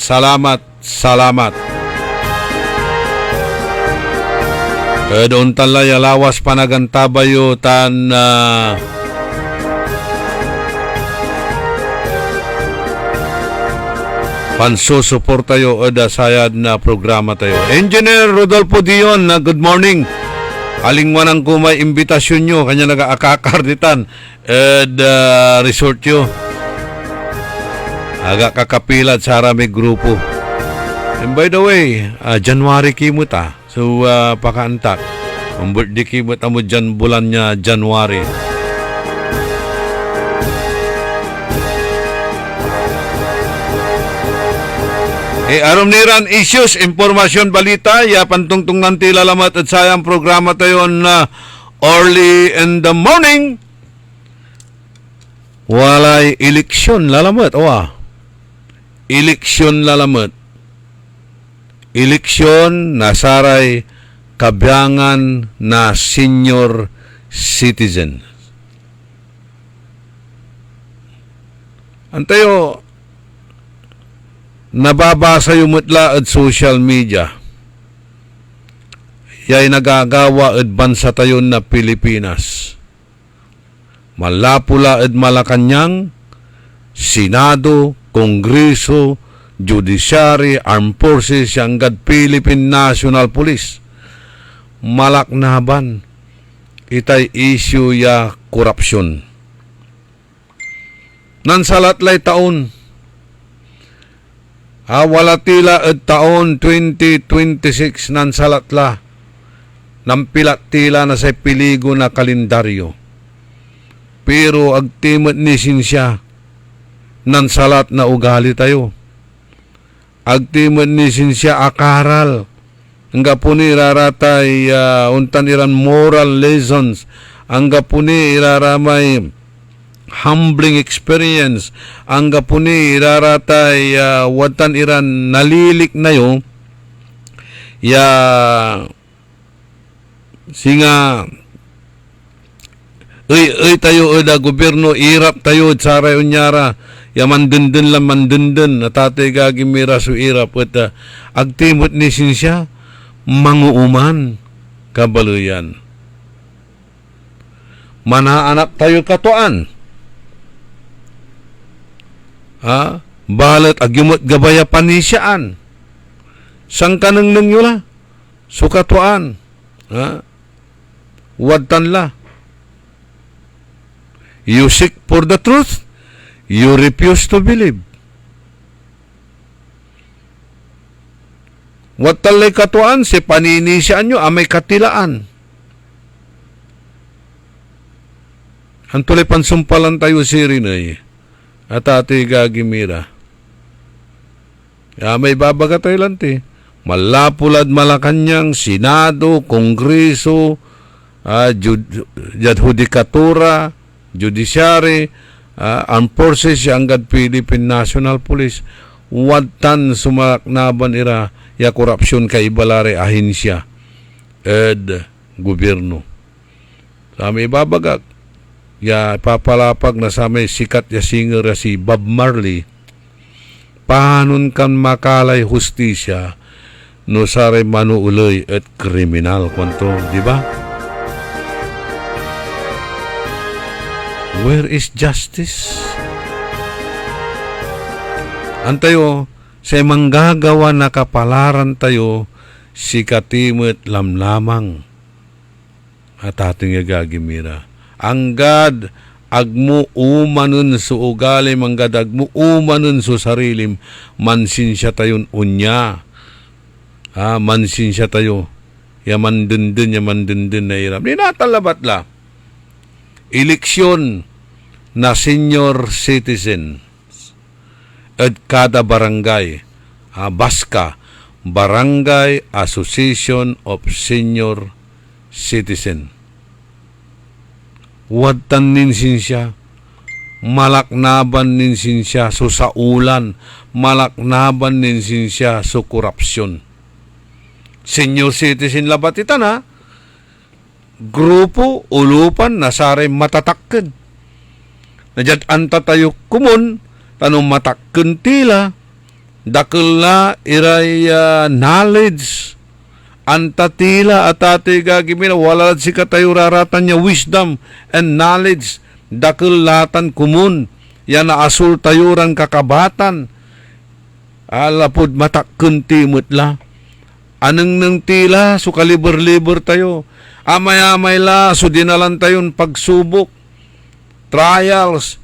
Doon talay lawas panagantabayo tan pansusupport tayo sayad na programa tayo. Engineer Rodolfo Dion, good morning. Alingwanan ko may imbitasyon nyo kanya nag-aakakarditan resort yo. Aga kakapilad sa may grupo. And by the way, January kimuta. So, pakaantak. Ang birthday kimot mo dyan bulan niya, January. Aram niran issues, informasyon, balita, pantungtung nanti lalamat at sayang programa tayo na early in the morning. Walay eleksyon lalamat. Eleksyon lalamat. Eleksyon na saray kabiyangan na senior citizen. Antayo, nababasa yung mutla at social media. Yay nagagawa at bansa tayo na Pilipinas. Malapula at Malacanang, Senado, Kongreso, Judiciary, Armed Forces, hanggang Philippine National Police. Malaknaban. Itay issue ya korupsyon. Nansalatlay taon. Wala tila at taon 2026 nansalatla. Nampilat tila na sa piligo na kalendaryo. Pero agtimot ni sinsya, nansalat na ugali tayo. Agtimot ni sinsya akaral. Hangga po ni iraratay untan iran moral lessons. Hangga po ni iraramay humbling experience. Hangga po ni iraratay watan iran nalilik na yo. Ya singa ay tayo da gobyerno irap tayo saray unyara ya mandenden lang mandenden natatay gagimira su irap at agtimot ni sinsya manguuman kabaluyan manaanak tayo katuan balat agimot gabaya panisyan sang kanang nangyula sukatuan wadtan la. You seek for the truth, you refuse to believe. Wadtan lay katuan, si paninisyan nyo, amay katilaan. Antulay pansumpalan tayo si Rinay, at ati gagimira. May babaga tayo lanti. Malapulad Malacanang, Senado, Kongreso, Judikatura, Judiciary, Armed Forces, hanggang Philippine National Police, wadtan sumaknaban ira ya korupsyon kay ibalare ahinsya ed gobyerno. Sa may babagak, ya papalapag na sa may sikat ya singer si Bob Marley, pahanon kan makalay hustisya, no sare manuuloy at kriminal kwanto, di ba? Where is justice? Antayo, sa manggagawa na kapalaran tayo, si katimot lamlamang at ating gagimira. Anggad agmu umanon su ugali, manggad agmu umanon su sarilim, mansin siya tayon unya. Mansin siya tayo. Yaman dindin na iram. Di natalabat la. Eleksyon na senior citizen at kada barangay, BASCA, Barangay Association of Senior Citizen. Wadtan ninsin siya, malaknaban ninsin siya so saulan, malaknaban ninsin siya so korupsyon. Senior citizen labat ita na, grupo, ulupan, nasaray matatakken. Nadyat anta tayo kumun, tanong matakken tila, dakil na iray knowledge, anta tila at ati gagimina, wala si katayo raratan niya wisdom and knowledge, dakil latan kumun, yan na asul tayo ran kakabatan, alapod matakken timut la, aneng nang tila, so kaliber-liber tayo, amay-amay la, so dinalan tayon pagsubok, trials,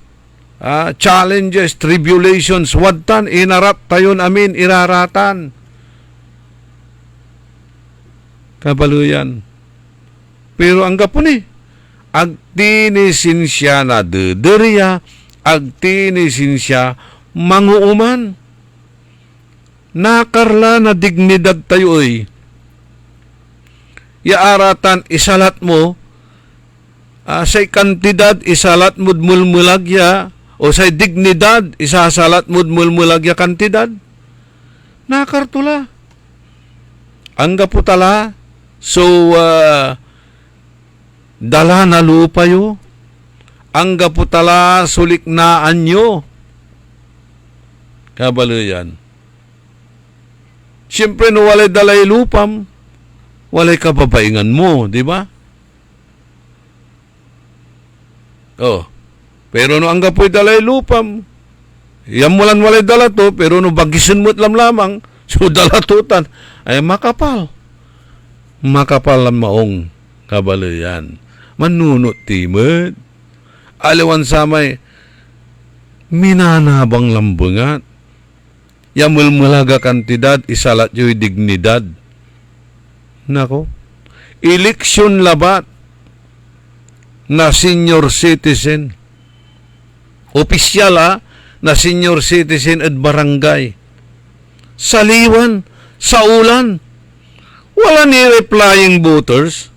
challenges, tribulations, wadtan, inarap tayon amin, iraratan. Kabaluyan. Pero ang gapon agtinisin siya na dederya, agtinisin siya manguuman. Nakarla na dignidad tayo yaaratan isalat mo, say kantidad isalat mo't mulmulagya, o say dignidad isasalat mo't mulmulagya kantidad. Nakartula. Ang gaputala, so dala na lupa yo, ang gaputala suliknaan nyo. Kabaluyan. Siyempre no walay dalay lupam, walay kababaingan mo, di ba? Pero no ang gapoy dalay lupam, Yan mulan walay dalato, pero no bagisin mo't lamang, so dalatutan, ay makapal. Makapal ang maong kabalayan. Manunot timid. Aliwan samay, minanabang lambungat. Yamulmulaga kantidad, isalat yo'y dignidad. Nako, eleksyon labat na senior citizen. Opisyal na senior citizen at barangay. Saliwan, sa ulan. Wala ni replying voters.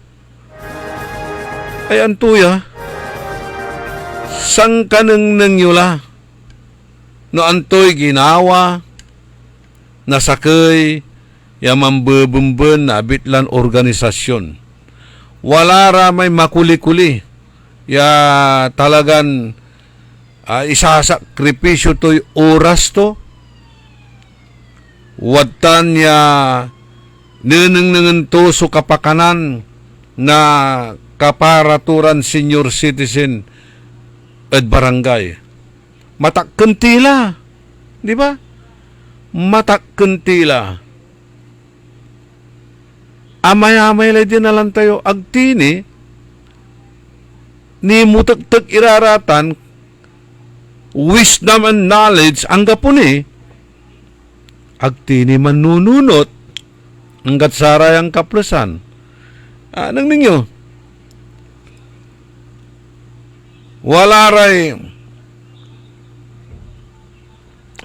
Ay antuya, sang kaneng nangyula. No antoy ginawa, nasakay, yamambebemben na bitlan organisasyon. Wala ra may makuli-kuli. Ya talagan isasakripisyo to'y oras to. Watan ya nineng to so kapakanan na kaparaturan senior citizen at barangay. Matakkentila. Di ba? Matakkentila. Amay-amay lang din nalang tayo. Agtini, ni mutak-tak iraratan, wisdom and knowledge, ang gapuni, agtini manununot, hanggat saray ang kaplasan. Anong ninyo? Wala ray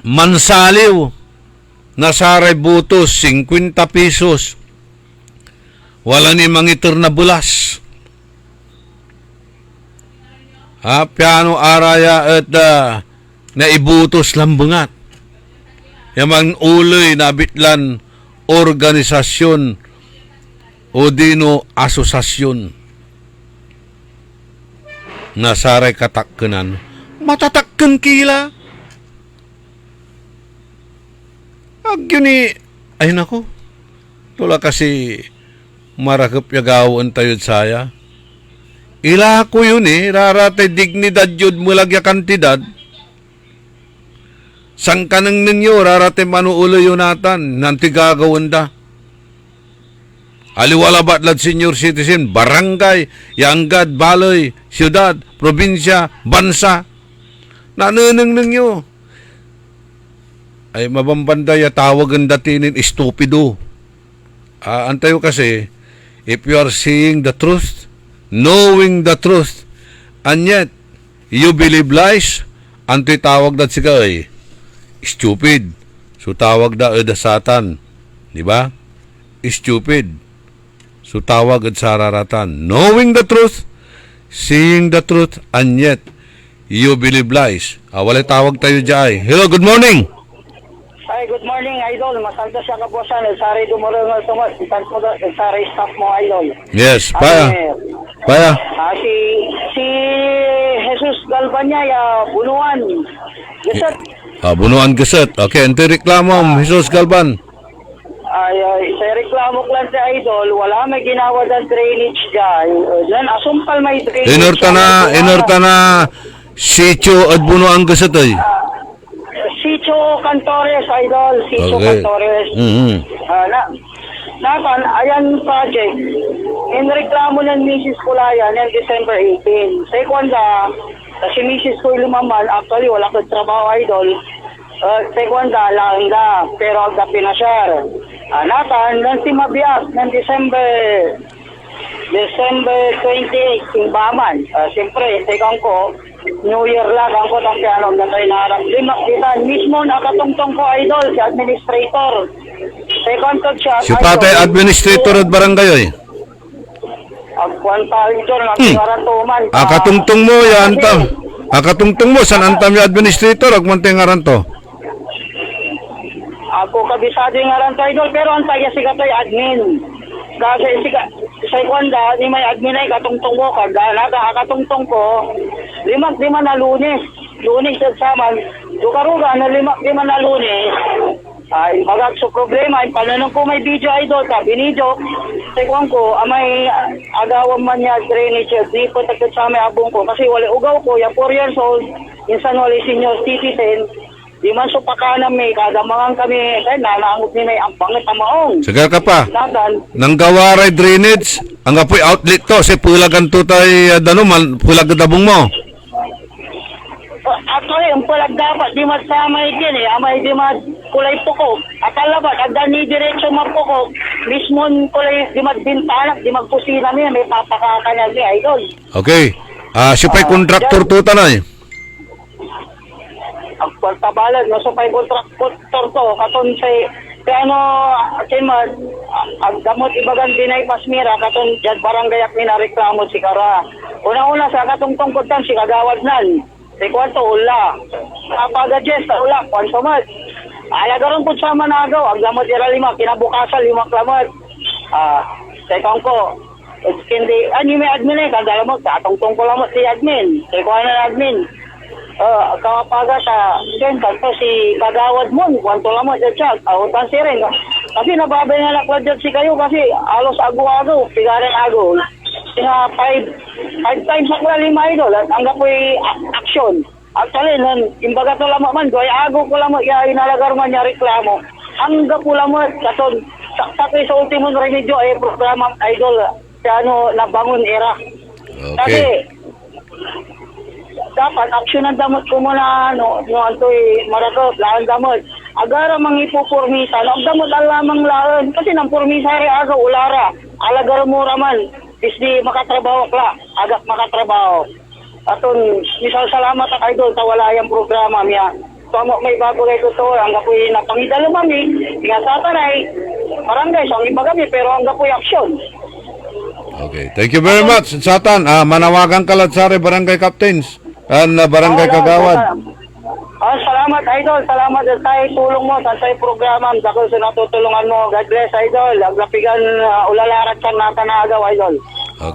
mansaliw na saray butos 50 pesos. Wala ni mangitor na bulas. Piano araya at naibutos lambungat. Yaman uloy na bitlan organisasyon o dino asosasyon na saray katakkenan. Matatakken kila. Agyo ni, ay nako, tula kasi marakap yagawan tayo saya. Ila ko yun raratay dignidad yun mulagya kantidad. Sang kanang ninyo, raratay manuulo yun natan, nanti gagawin da. Aliwala batlad senior citizen, barangay, yanggad, baloy, siyudad, probinsya, bansa. Nanunang ninyo. Ay mabambanday tawagan datinin estupido. Antayo kasi, if you are seeing the truth, knowing the truth, and yet, you believe lies, anto'y tawag dat sika stupid. So tawag da satan. Di ba? Stupid. So tawag at sararatan. Knowing the truth, seeing the truth, and yet, you believe lies. Walay tawag tayo dyan. Hello, good morning! Hi, good morning, Idol. Masalta siya kapuasan. Sari dumulong ng tumas. Sari staff mo, Idol. Yes, Paya. Si Jesus Galbanya, bunuan. Gesat. Bunuan Gesat. Okay, ito reklamo, Jesus Galban. Sa reklamo ko lang sa Idol, wala may ginawa ng drainage dyan. Diyan, asumpal may drainage. Inorta na sityo at bunuan Gesat ay. Sitio Cantores, Idol. Sitio Cantores. Ayan project. In reklamo ng Mrs. Kulaya ng December 18. Sekwanda, si Mrs. ko lumaman, actually wala ko trabaho, Idol. Sekwanda, langga, pero agda pinasyar. Natan, ng Timabiyas ng December 28, Timbaman. Siyempre, tekang ko, New Year lang ako ng piano na tayo naharap. Kita mismo nakatungtong ko, Idol, si administrator. Second to siya. Si patay administrator at barangay ay. Agpuan pa, Idol, nakingaratuman. Akatungtong mo, yan tam. Akatungtong mo, san antam yung administrator, agmantingaran to. Ako kabisado yung ngaran to, Idol, pero ang tayo siya tayo admin. Kasi sa ikwanda, ni may admin ay katungtong ko. Nakakatungtong ko, lima na lunes. Lunes sa saman. Dukaruga na lima na lunes. Ay, magag so problema. Ay, pananong ko may video, Idol, ka, binidyo. Sa ikwang ko, may agawan man niya drainage. Di po tagkat sa may abong ko. Kasi wala ugaw ko, ya 4 years old. Insan wala senior citizen. Di man supakanan may kadamangan kami, kaya nanaangot ni may ang pangit ang maong. Sagar ka pa. Nadan, Nang gawaray drainage, ang apoy outlet to, si pulagan to tayo, pulag dabong mo. actually, ang palag dapat, di masamay din amay di kulay pukok. Akala ba, agda ni diretso mapukok, mismo kulay di magbintanak, di magkusina niya, may papakakanya niya, idol. Okay. Siya pa'y contractor to tanay. Ang pagtabalan, no, so pa'y contractor to, katon say, kaya ang gamot ibagan dinay pasmira, katon dyan baranggayak ni nareklamo si Kara. Una-una sa katong tungkotan, si Kagawad nan, si Kwanto ula. Kapag-adjust, ula, Kwanto mat. Alagaron po sa managaw, ang gamot ira 5, kinabukasan 5 klamat. Sekong ko, hindi, may admin kagala mo, katong ko lang mo si admin, si Kwan na admin. Kawapaga sa din kanto si Kagawad mo, kwanto lang mo siya, autan si rin. Kasi nababay nga laklad dyan si kayo kasi alos ago-ago, pigarin ago. Kaya 5 times ako na 5 idol, hanggang po action. Actually, imbaga to lamang man, doy ago ko lamang, inalagar man niya reklamo. Hanggang po lamang, katon, sakto sa ultimo remedyo, programa idol, kaya nabangon era. Okay. Kasi, dapat aksyonan damot ko muna marakot laan damot agara mangipupurmisa ang damot alamang laan kasi nang purmisa rin aga ulara alagar mo raman disdi makatrabaho kla agak makatrabaho aton misal salamat ak idol sa walayang programa miya pamo may bago kay to ang gapoy napangidalo mami nga sa taray barangay sa iba kami pero ang gapoy aksyon. Okay. Thank you very much, Satan. Manawagan ka lang sa barangay captains. Barangay Kagawad. Salamat idol, salamat sa tulong mo sa programa dako sa natutulungan mo. God bless idol. Aglapigan ulalarat kan natanagaw idol.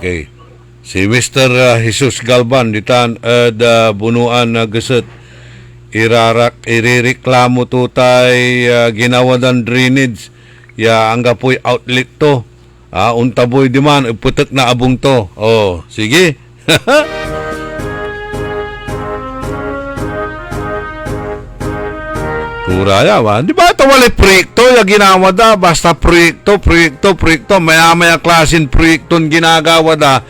Okay. Si Mr. Jesus Galban ditan bunuan na gasat irireklamo to tay ginawadan drainage ya ang gapoy outlet to. Untaboy di man iputek na abong to. Oh, sige. Kuraya ba? Di ba ito wala proyekto yung ginawa da? Basta proyekto. Maya-maya klasin proyekto ginagawa da.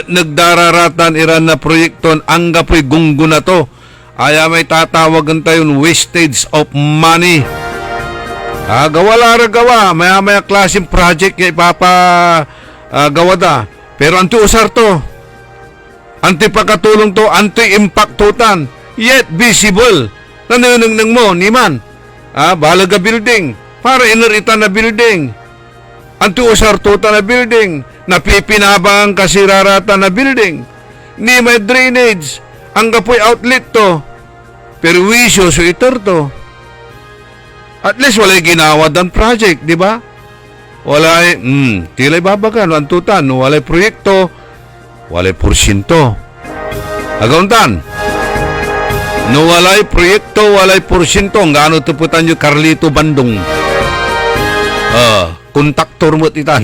Nagdararatan iran na proyekto ang gapoy gunggo na to. Aya may tatawagan tayo wastage of money. Gawa. Maya-maya klasin project yung ipapagawa da. Pero anti-usar to. Anti-pagkatulong to. Anti-impact tutan. Yet visible. Nanunang mo, niman. Balaga building. Para ineritan na building. Anti-usar tuta na building. Napipinabang kasirarata na building. Ni may drainage. Ang gapoy outlet to. Perwisyo so itor to. At least walay ginawa dan project, di ba? Walay, tilay babagan, antutan, walay proyekto, walay porsyento. Agauntan. No walay proyekto, walay porsyento. Ngano tuputan nyo Carlito Bandung. Kontaktor mo titan.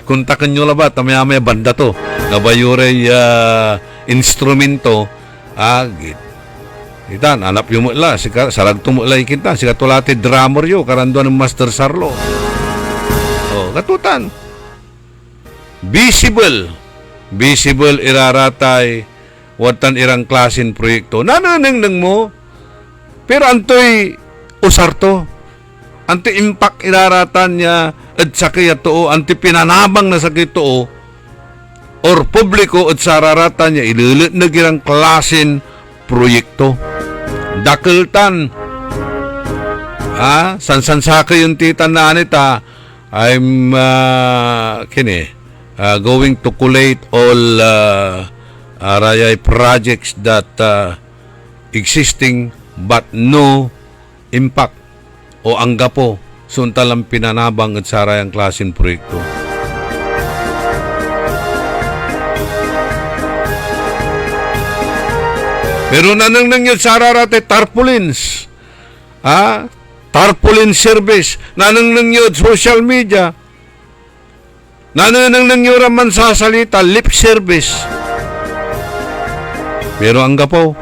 Kontakan nyo labat. Maya-maya banda to. Nabayure instrumento. Itan, anap yung mula. Salag tumulay kita. Sika tulati drummer yo. Karanduan ng Master Sarlo. Katutan. Visible iraratay. Watan irang klasin proyekto. Nananang mo. Pero antoy usar to. Anti-impact iraratan niya at sakaya to. Anti-pinanabang na sakit to. Or publiko at sararatan niya. Ililit na girang klasin proyekto. Dakeltan. Sansansaka yung titan na anita. I'm going to collate all arayay projects that existing but no impact o anggapo suntalang pinanabang at sarayang klasin proyekto. Pero nanang yun sararate tarpaulins. Tarpaulin service. Nanang yun social media. Nanang yun raman sa salita lip service. Pero ang gapo.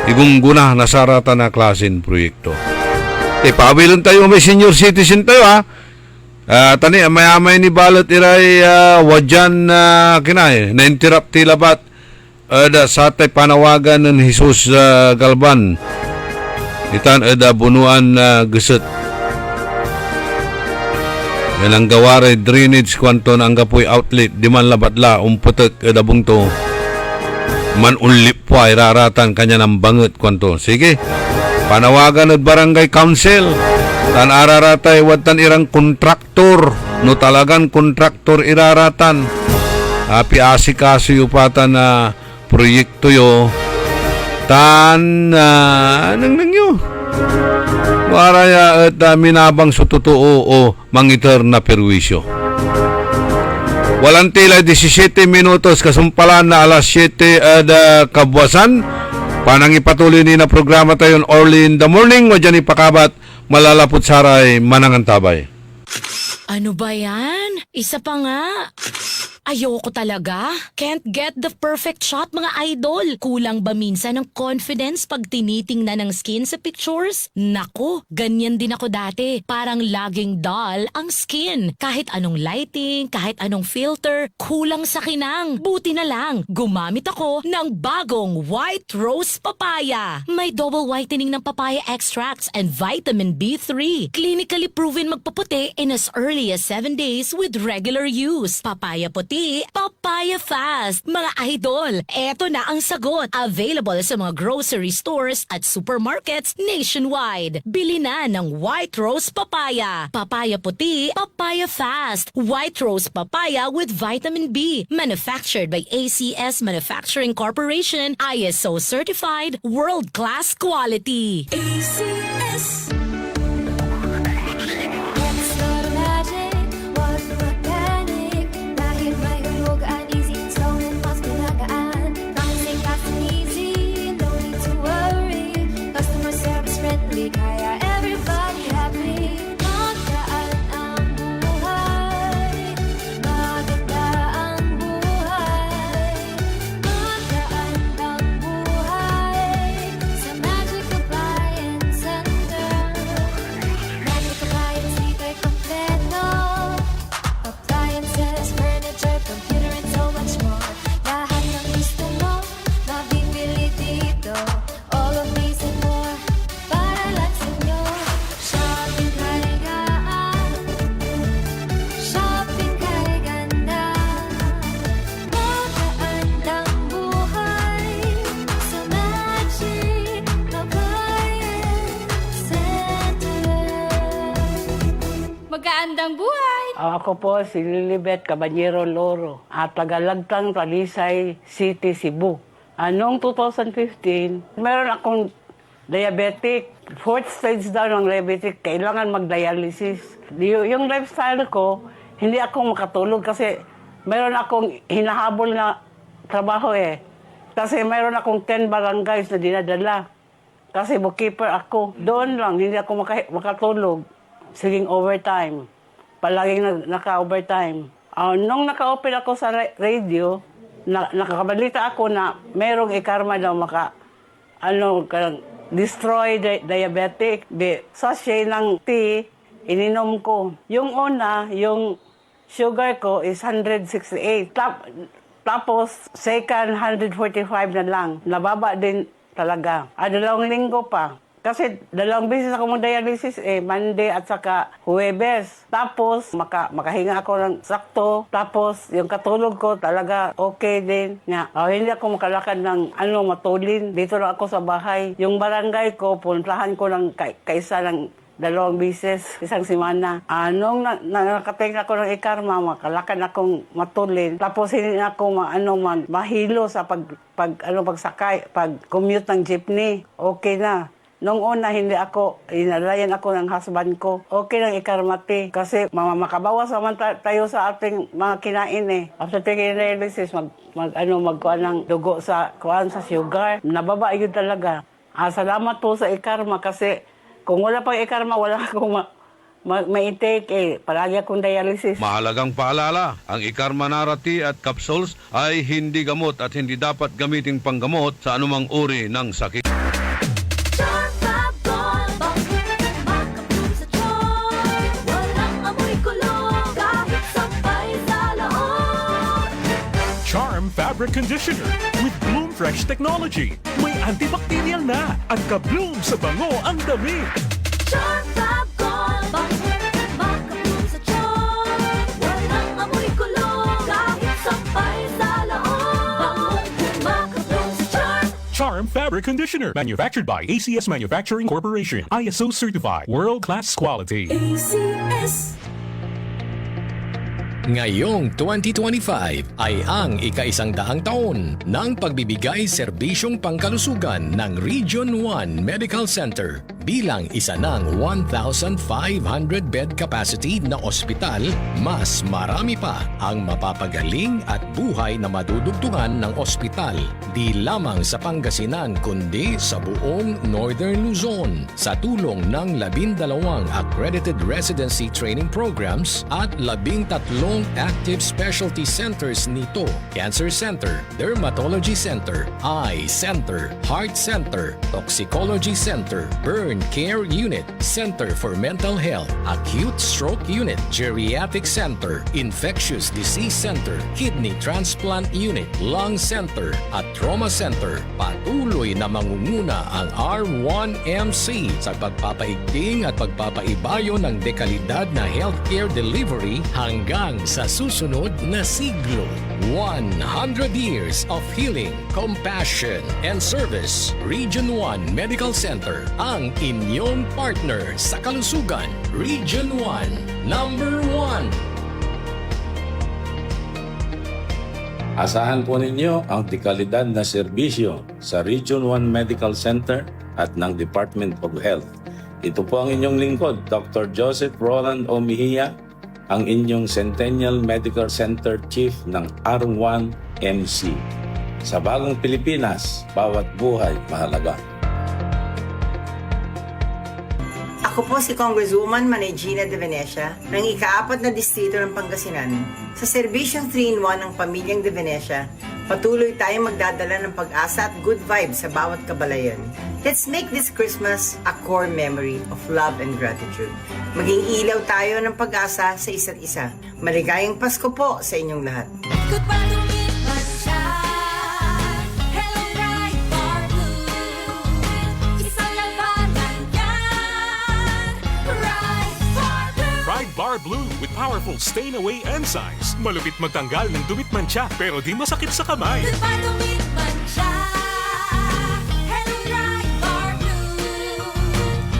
igungguna nasarata na klasen proyekto. Pabilon tayo may senior citizen tayo ha. Tani may ni balot iray wadyan kinay na-interrupt tilabat sa tay panawagan ng Jesus Galban. Itan bunuan geset. Yan ang gawari drainage kwanton ang kapoy outlet di man labatla umputek bungto. Man unlip po ay raratan kanya ng banget kwanto. Sige. Panawagan at barangay council tan araratay watan irang kontraktor no talagang kontraktor iraratan api asikaso upatan na proyekto yo tan nang yo waraya at minabang sutotoo o mangiter na perwisyo. Walang tila 17 minutos kasumpalan na alas 7 kabwasan. Panang ipatuloy ni na programa tayo early in the morning, wadyan ipakabat, malalapot saray, manangantabay. Ano ba yan? Isa pa nga. Ayoko talaga. Can't get the perfect shot, mga idol. Kulang ba minsan ng confidence pag tinitingnan ng skin sa pictures? Nako, ganyan din ako dati. Parang laging dull ang skin. Kahit anong lighting, kahit anong filter, kulang sa kinang. Buti na lang, gumamit ako ng bagong White Rose Papaya. May double whitening ng papaya extracts and vitamin B3. Clinically proven magpaputi in as early as 7 days with regular use. Papaya puti, papaya fast. Mga idol, eto na ang sagot. Available sa mga grocery stores at supermarkets nationwide. Bili na ng White Rose Papaya. Papaya puti, papaya fast. White Rose Papaya with vitamin B. Manufactured by ACS Manufacturing Corporation. ISO certified, world-class quality. ACS. Let's go to magic, wag mag-panic. Dahil may hulog at easy installment, mas pinagaan. Promising fast and easy, no need to worry. Customer service friendly, kaya everybody happy. Magaan ang buhay, maganda ang buhay. Magaan ang buhay sa Magic Appliance Center. Magic Appliance, dito'y kompleto. Appliances, furniture, computer, and so much more. Lahat ng gusto mo, mabibili dito. All of these and more, para lang sa inyo. Shopping kaligaan, shopping kay ganda. Magaan ang buhay sa Magic Appliance Center. Magandang buhay! Ako po si Lilibet Caballero Loro at tagalagtang Talisay City, Cebu. Noong 2015, meron akong diabetic. 4th stage daw ng diabetic, kailangan mag-dialysis. Yung lifestyle ko, hindi ako makatulog kasi meron akong hinahabol na trabaho eh. Kasi meron akong 10 barangays na dinadala. Kasi bookkeeper ako. Doon lang, hindi ako makatulog. Siging overtime. Palaging naka-overtime. Nung naka-open ako sa radio, nakakabalita ako na merong ikarma daw destroy diabetic. Sachet ng tea, ininom ko. Yung una, yung sugar ko is 168. Tapos, second, 145 na lang. Nababa din talaga. 2 linggo pa. Kasi 2 beses ako mag-dialysis Monday at saka Huwebes. Tapos, makahinga ako ng sakto. Tapos, yung katulog ko talaga okay din. Hindi ako makalakad ng matulin. Dito lang ako sa bahay. Yung barangay ko, puntahan ko ng kaisa ng 2 beses, isang semana. Nung nakating ako ng ikarma, makalakad akong matulin. Tapos, hindi ako mahilo sa pagsakay, pag-commute ng jeepney. Okay na. Nung una, inalayan ako ng husband ko. Okay lang ikarmati. Kasi makabawas naman tayo sa ating mga kinain After taking dialysis, magkuhan ng dugo sa sugar. Nababa yun talaga. Salamat po sa ikarma kasi kung wala pang ikarma, wala akong ma-intake Palagi akong dialysis. Mahalagang paalala, ang Ikarma Narati at capsules ay hindi gamot at hindi dapat gamiting panggamot sa anumang uri ng sakit. Fabric Conditioner with Bloom Fresh Technology. May antibacterial na at ka-bloom sa bango ang damit. Charm Fab Gold, makabloom sa charm. Walang amoy kulong, kahit sampay sa loob. Makabloom sa charm. Charm Fabric Conditioner, manufactured by ACS Manufacturing Corporation. ISO certified, world-class quality. ACS. Ngayong 2025 ay ang ika-100 taon ng pagbibigay serbisyong pangkalusugan ng Region 1 Medical Center bilang isa ng 1,500-bed capacity na ospital. Mas marami pa ang mapapagaling at buhay na madudugtungan ng ospital, di lamang sa Pangasinan kundi sa buong Northern Luzon, sa tulong ng 12 accredited residency training programs at 13 active specialty centers nito: Cancer Center, Dermatology Center, Eye Center, Heart Center, Toxicology Center, Burn Care Unit, Center for Mental Health, Acute Stroke Unit, Geriatric Center, Infectious Disease Center, Kidney Transplant Unit, Lung Center at Trauma Center. Patuloy na mangunguna ang R1MC sa pagpapaigting at pagpapaibayo ng dekalidad na healthcare delivery hanggang sa susunod na siglo. 100 years of healing, compassion, and service. Region 1 Medical Center, ang inyong partner sa kalusugan. Region 1, number 1. Asahan po ninyo ang dekalidad na serbisyo sa Region 1 Medical Center at ng Department of Health. Ito po ang inyong lingkod, Dr. Joseph Roland O. Mejia, ang inyong Centennial Medical Center Chief ng R1MC. Sa bagong Pilipinas, bawat buhay mahalaga. Ako po si Congresswoman Manay Gina De Venecia ng ika-4 na distrito ng Pangasinan. Sa serbisyong 3-in-1 ng pamilyang De Venecia, patuloy tayong magdadala ng pag-asa at good vibes sa bawat kabalayan. Let's make this Christmas a core memory of love and gratitude. Maging ilaw tayo ng pag-asa sa isa't isa. Maligayang Pasko po sa inyong lahat. Goodbye to me, sunshine. Hello, bright bar blue. Isang labanan yan. Bright bar blue. Pride Bar Blue with powerful stain-away enzymes. Malupit magtanggal ng dumit mancha pero di masakit sa kamay. Goodbye to me, sunshine. Hello, bright bar blue.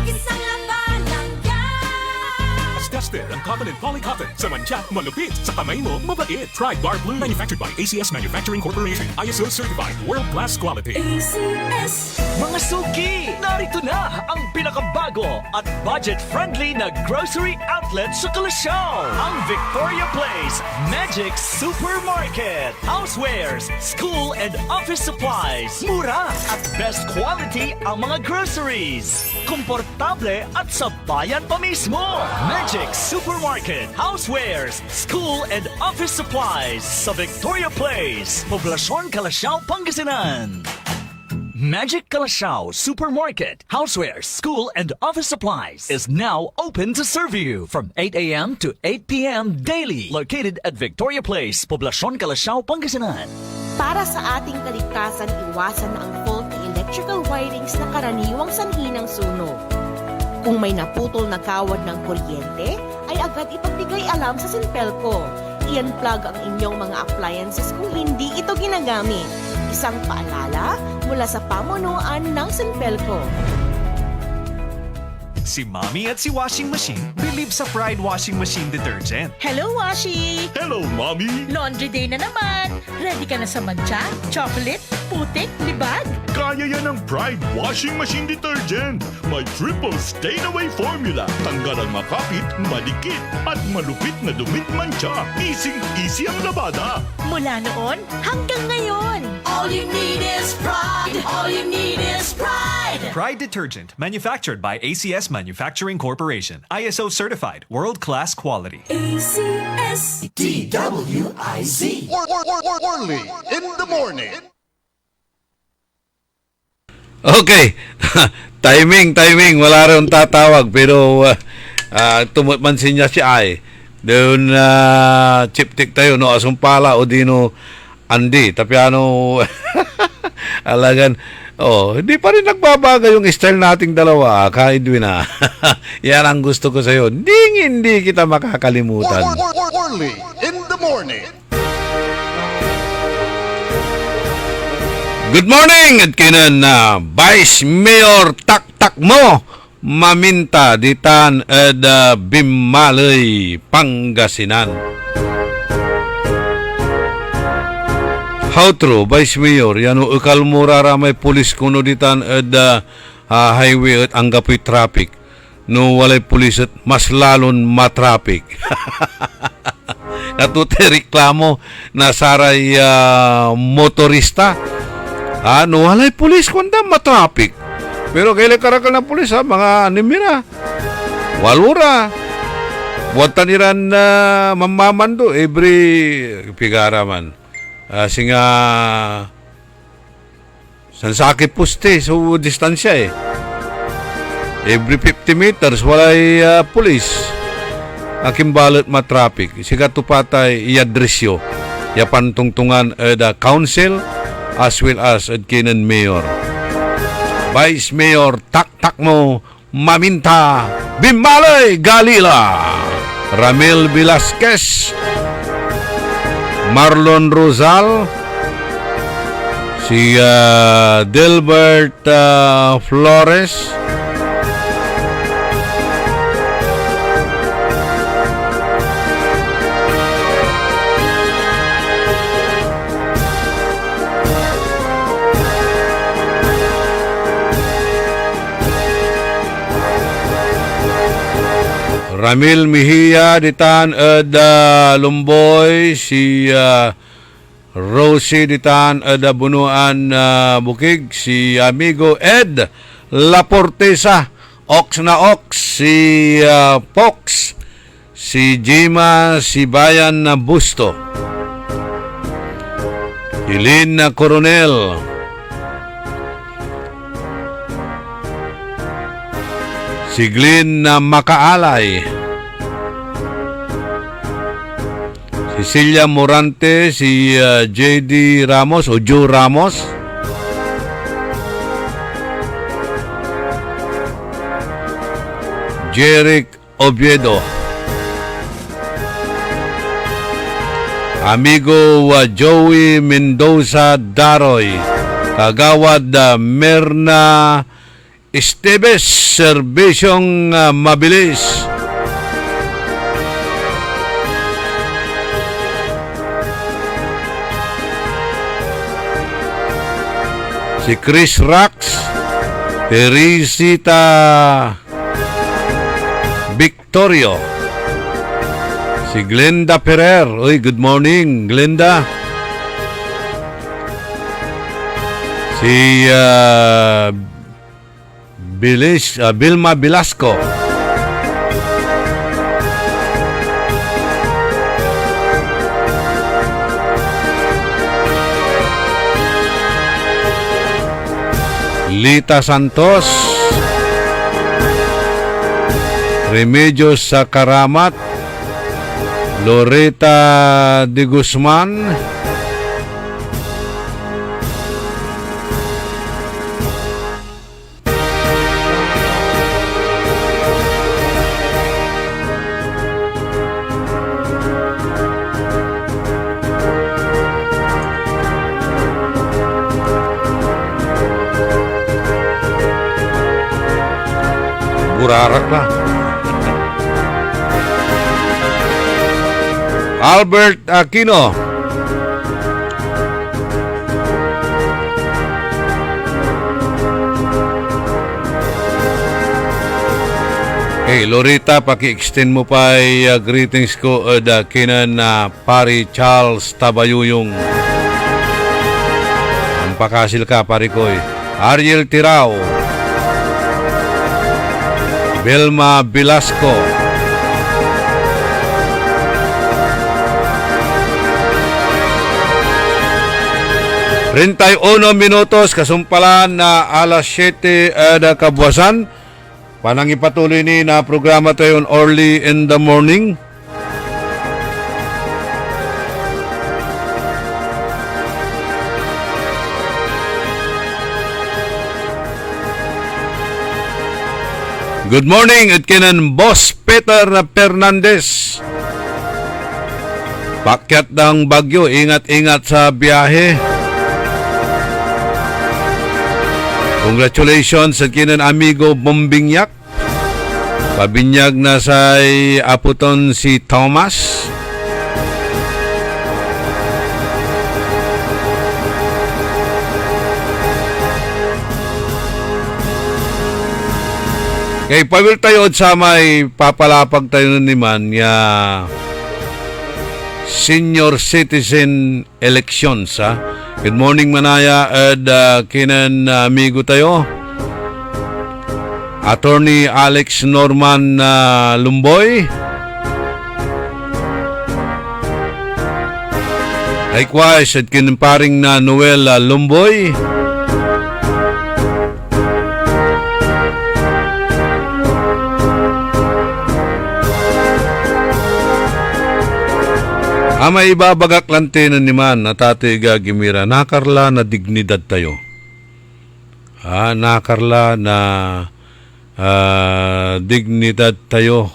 Isang labanan yan. As tested ang cotton and polycotton. Sa mancha, malupit. Sa kamay mo, mabait. Pride Bar Blue, manufactured by ACS Manufacturing Corporation. ISO certified, world-class quality. ACS. Mga suki, narito na ang pinakabago at budget-friendly na grocery outlet sa Kalasyaw. Ang Victoria Place Magic Supermarket. Housewares, school and office supplies. Mura at best quality ang mga groceries. Komportable at sa bayan pa mismo. Magic Supermarket. Housewares, school and office supplies sa Victoria Place, Poblacion, Kalasyaw, Pangasinan. Magic Kalasyaw Supermarket, Housewares, School, and Office Supplies is now open to serve you from 8 a.m. to 8 p.m. daily. Located at Victoria Place, Poblacion, Kalasyaw, Pangasinan. Para sa ating kaligtasan, iwasan ang faulty electrical wirings na karaniwang sanhi ng sunog. Kung may naputol na kawad ng kuryente, ay agad ipagbigay alam sa Sinpelco. I-unplug ang inyong mga appliances kung hindi ito ginagamit. Isang paalala mula sa pamunuan ng Sinpelco. Si Mommy at si Washing Machine believe sa Pride Washing Machine Detergent. Hello, Washi! Hello, Mommy! Laundry day na naman! Ready ka na sa mancha, chocolate, putik, libag? Kaya yan ang Pride Washing Machine Detergent. May triple stain-away formula. Tanggal ang makapit, malikit, at malupit na dumit mancha. Easy ang labada. Mula noon hanggang ngayon. All you need is pride. All you need is pride. Pride Detergent, manufactured by ACS Manufacturing Corporation. ISO certified, world-class quality. ACS. DWIZ. Orly in the morning. Okay. timing. Wala rin tatawag. Pero tumansin niya si Ay. Doon chiptik tayo. No? Asumpala o dino Andy Tapiano. Alagan, hindi pa rin nagbabago yung style nating dalawa, ka Edwin ah. Yan ang gusto ko sa'yo. Hindi kita makakalimutan. Early in the morning. Good morning! At kinan na Vice Mayor Tak mo Maminta ditan ed Bimaloy, Pangasinan. How true, Vice Mayor, yano ukal mura ramay pulis kuno ditan ed highway at anggapoy traffic. No walay pulis at mas lalon matraffic. Natuti reklamo na saray motorista. No walay pulis kundi matraffic. Pero kailan karakal na pulis mga animira. Walura. Buwatan niran mamamando every pigara man. Singa sansakit puste so distansya every 50 meters walay pulis aking balot matraffic siga tupatay iadresyo ya pantungtungan the council as well as kinan mayor Vice Mayor Tak mo Maminta Bimaloy Galila Ramil Velasquez Marlon Rosal, si Delbert Flores, Ramil Mejia ditan ed Lumboy, si Rosie ditan ed Bunuan Bukig, si amigo Ed Laportesa, Ox na Ox, si Fox, si Jima, si Bayan na Busto, Hilin na Coronel, si Glenn na Makaalay, Cecilia Morante, si JD Ramos o Joe Ramos, Jeric Oviedo, amigo Joey Mendoza Daroy, kagawad Merna Esteves, serbisyong mabilis. Si Chris Rax, Teresita Victorio, si Glenda Ferrer. Uy, good morning, Glenda. Si Vilma Velasco, Lita Santos, Remedios Sakaramat, Loretta de Guzman, burarak na. Albert Aquino, hey Loretta, paki-extend mo pa greetings ko kinan pari Charles Tabayuyong. Ang pakasil ka pari ko Ariel Tirao, Belma Velasco, minutos kasumpalan na alas 7 na kabuwasan. Panang ipatuloy ni na programa tayo early in the morning. Good morning at kinan Boss Peter Fernandez. Pakyat ng bagyo, ingat-ingat sa biyahe. Congratulations sa kinan amigo Bombingyak. Pabinyag na sa aputon si Thomas. Kay pawil tayo sa may papalapag tayo naman ya senior citizen elections ha. Good morning Manaya at kinan amigo tayo Attorney Alex Norman Lumboy. Likewise at kinan paring na Noel Lumboy. May ibabagak lantinan ni man na Tatay Gagimira, nakarla na dignidad tayo. Nakarla na dignidad tayo.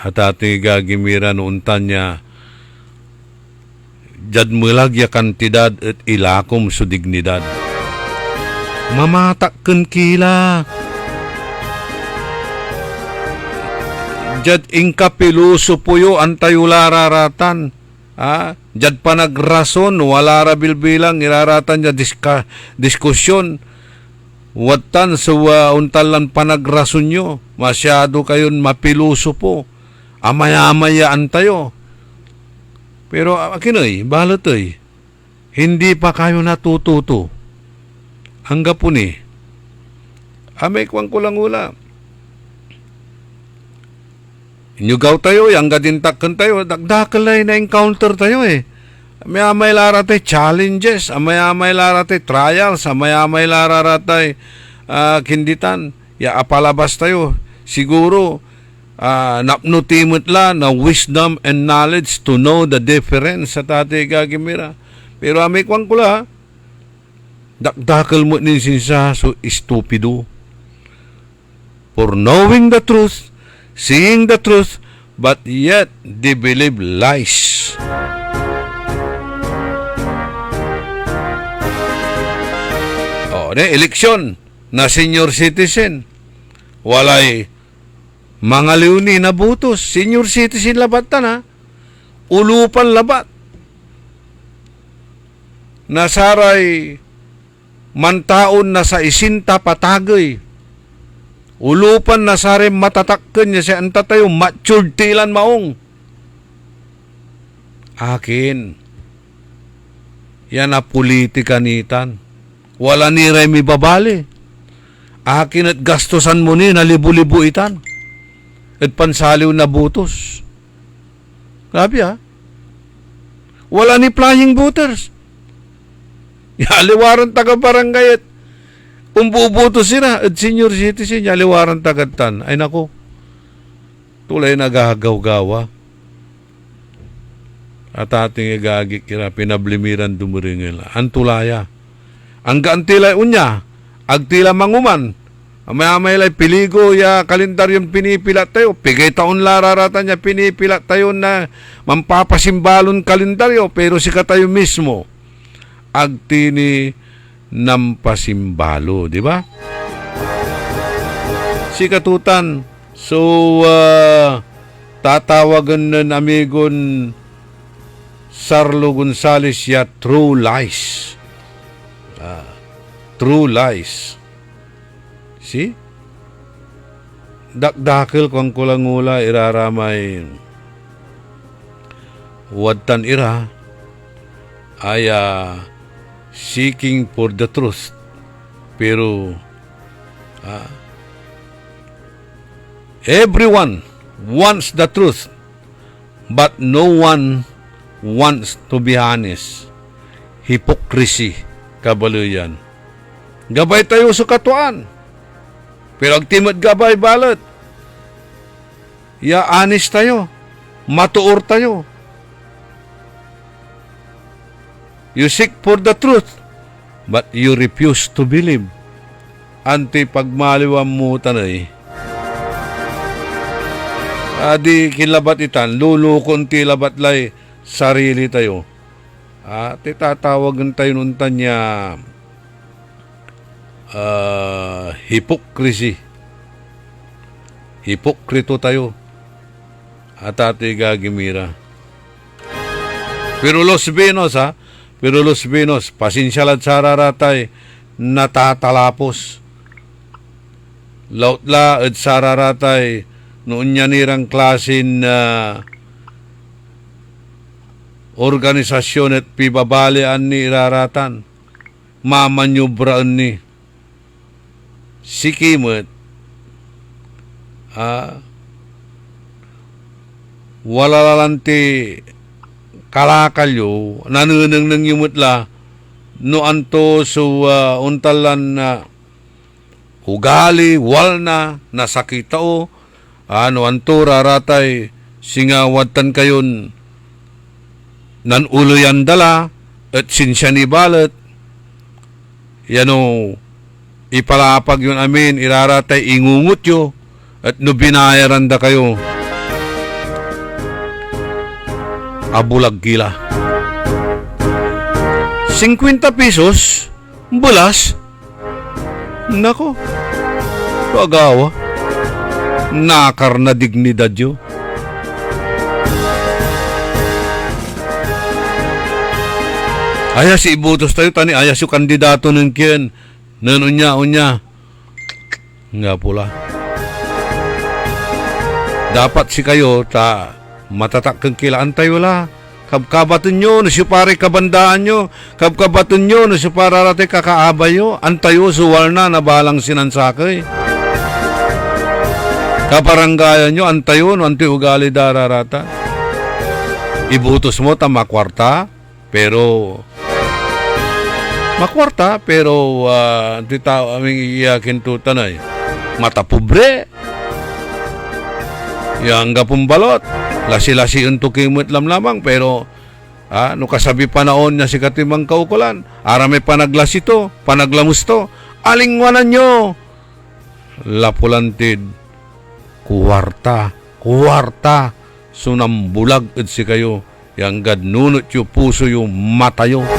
At Tatay Gagimira noon tanya, jad mulag ya kantidad at ilakom su dignidad. Mamatakkan kila. Jad ingkapiluso puyo antayo lararatan. Jad panagrason, wala rabilbilang, iraratan niya diskusyon. Watan sa untalan panagrason nyo. Masyado kayon mapiluso po. Amaya-amayaan tayo. Pero akinoy, balatoy, hindi pa kayo natututo. Hangga po ni. Amay kwang kulang ula. Inyugaw tayo, yang gadintakan tayo, dagdakalay na encounter tayo Amay laratay challenges, amay laratay trials, amay laratay kinditan. Ya apalabas tayo. Siguro, napnutimot la na wisdom and knowledge to know the difference sa Tatay Gagimira. Pero amay kwang kula, dagdakal mo ninsinsa so stupido. For knowing the truth, seeing the truth, but yet they believe lies. Eleksyon na senior citizen. Walay mga leoni na butos. Senior citizen labatan ha. Ulupan labat. Nasaray mantaon na sa isinta patagay. Ulupan na sari matatakkan niya siya anta tayo matured tilan maong. Akin. Yan na politika nitan. Wala ni Remy Babali. Akin at gastusan mo ni nalibu-libu itan. At pansaliw na butos. Grabe ha. Wala ni flying voters. Yaliwaran taga-barangay at umbubuto sila at senior citizen yaliwaran tagatan. Ay nako, tulay nagahagaw-gawa. At ating igagik kira pinablimiran dumuringil. Antulaya. Ang gaantilay unya, agtila manguman. Amay-amay lay piligo ya kalendaryon pinipilat tayo. Pigay taon lararatan niya pinipilat tayo na mampapasimbalon kalendaryo. Pero si katayo mismo, agtini nampasimbalo, di ba? Si katutan, so tatawagan ng amigon Sarlo Gonzales ya true lies. True lies. See? Dakdakil kung kulangula iraramay wadtan ira ay seeking for the truth. Pero everyone wants the truth, but no one wants to be honest. Hypocrisy, kabalo yan. Gabay tayo sa katuan, pero agtimad gabay balot. Ya honest tayo, matuor tayo. You seek for the truth, but you refuse to believe. Anti pagmaliwam mo tanay, Di kilabat itan, lulukon ti labat lay sarili tayo. Titawagan tayo nuntan niya hypocrisy. Hipokrito tayo. At ati gagimira. Pero Los Vinos, Pero Los Vinos, pasinsyalat sa raratay, natatalapos. Lautla at sa raratay, noon niya nirang klasin organisasyon at pibabalian ni iraratan. Mamanyubraan ni. Sikimot, wala lalanti kalakalyo, nanunang nang yumutla, no anto so untalan na ugali, wal na, nasakita o, no anto raratay, singawatan kayon, nan uloyan dala, at sinsya ni balat, yano, ipalapag yun amin, iraratay, ingungot yo, at no binayaran da kayo, abulag gila. 50 pesos? Bulas? Nako, pagawa. Nakar na dignidad yo. Ayas ibutos tayo, tani ayas yung kandidato ng kiyan. Nanunya. Nga pula. Dapat si kayo, matatak kang kilaan tayo la. Kabkabatan nyo, nasipari kabandaan nyo. Kabkabatan nyo, nasipara rate kakaabay nyo. Antayo, suwal na, nabalang sinansakay. Kaparangayan nyo, antayo, anti ugali dararata. Ibutos mo, makwarta, pero tita aming iyakin tutanay. Mata pobre. Yang gapumbalot. Lasi-lasi untuk kimot lamang pero no kasabi panaon niya si katimang kaukulan. Arame panaglas ito, panaglamus to. Alingwanan nyo. Lapulantid. Kuwarta. Sunambulag at si kayo. Yang gadnunot yung puso yung mata yung.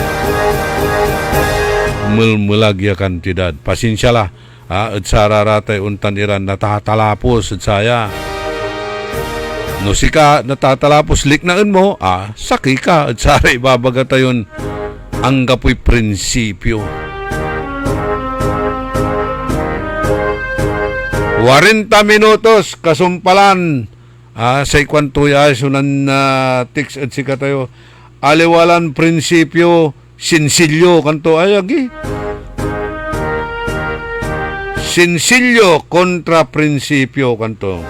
Mulmulag ya kantidad. Pasinsyalah. At sararatay untan iran natatalapos at saya. No sika natatalapos liknaan mo, saki ka at sara ibabaga tayon ang gapoy prinsipyo. 40 minutos kasumpalan sa ikwantuya sunan tiks at sika tayo aliwalan prinsipyo sinsilyo kanto ayagi. Sinsilyo kontra prinsipyo kanto.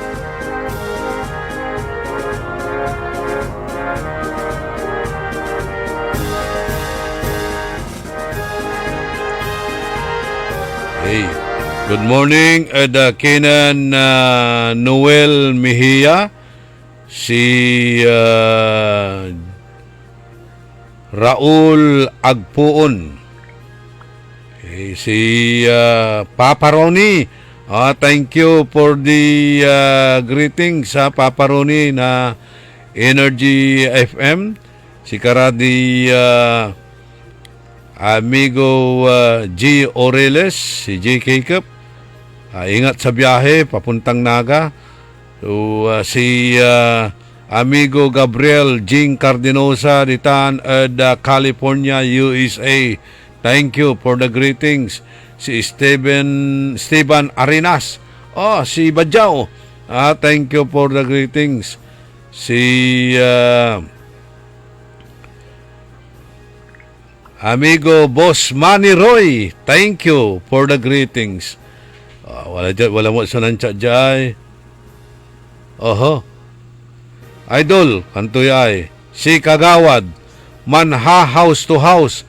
Hey, good morning, Kenan Noel Mejia, si Raul Agpuon, hey, si Papa Ronnie. Thank you for the greetings sa Papa Ronnie na Energy FM, si Karadi amigo G. Oreles, si J.K. Cup, ingat sa biyahe, papuntang Naga. So, si amigo Gabriel Jing Cardinosa, ditan California, USA. Thank you for the greetings. Si Steven Arenas, si Badjao, thank you for the greetings. Si amigo Boss Manny Roy, thank you for the greetings. Wala mo sunan chat jay. Idol, kantoy si Kagawad, manha house to house,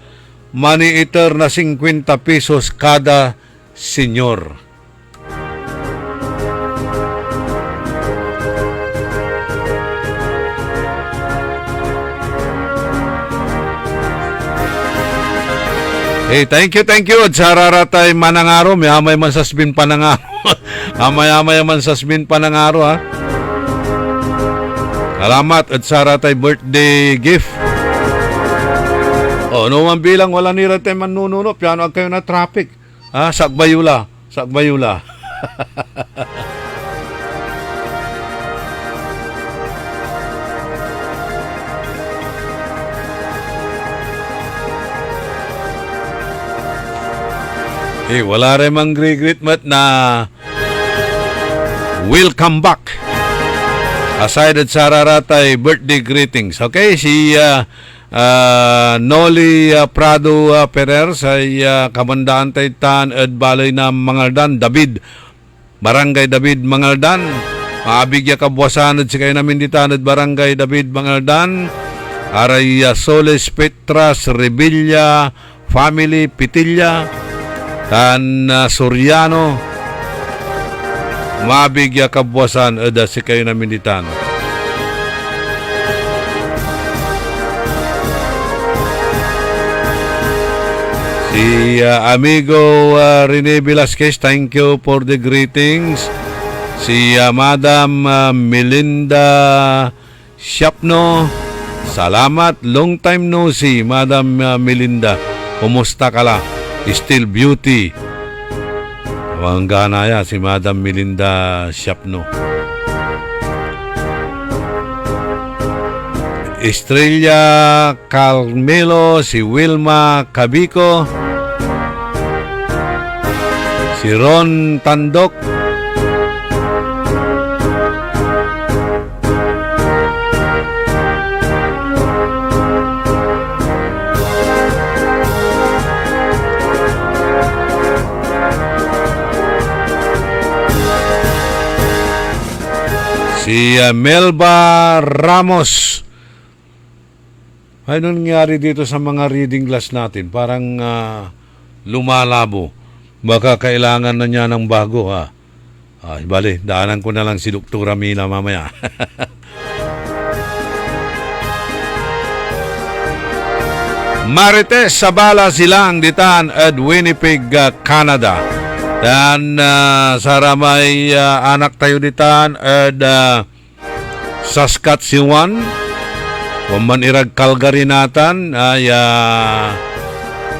money eater na 50 pesos kada senyor. Hey, thank you. At sararatay manangaro, may man sa spin panangaro. Amay man sa spin panangaro, Salamat at saratay birthday gift. No man bilang wala ni ratay manununo, piano kayo na traffic. Sakbayula. Wala rin mang greet mat na welcome back. Aside at sararatay birthday greetings. Okay, si Noli Prado Perer sa Kamandaan Taytan at Balay na Mangaldan, David, Barangay David Mangaldan. Maabigya kabwasan at si kayo namin ditan at Barangay David Mangaldan. Aray Soles Petras, Revilla, Family, Pitilla, Tan Soriano. Mabigya kabwasan at si kayo namin ditan. Si amigo Rene Velasquez, thank you for the greetings. Si Madam Melinda Shapno, salamat. Long time no see, Madam Melinda. Kumusta ka la? Still beauty. Ang gana ya, si Madam Melinda Shapno. Estrella Carmelo, si Wilma Cabico, si Ron Tandok, si Melba Ramos. Ano nangyari dito sa mga reading glass natin? Parang lumalabo. Baka kailangan na niya ng bago, ha? Bale, daanan ko na lang si Dr. Mina mamaya. Marites Sabala Silang Ditan at Winnipeg, Canada. Dan saramay anak tayo ditan at Saskatchewan. Waman irag Calgary natan ay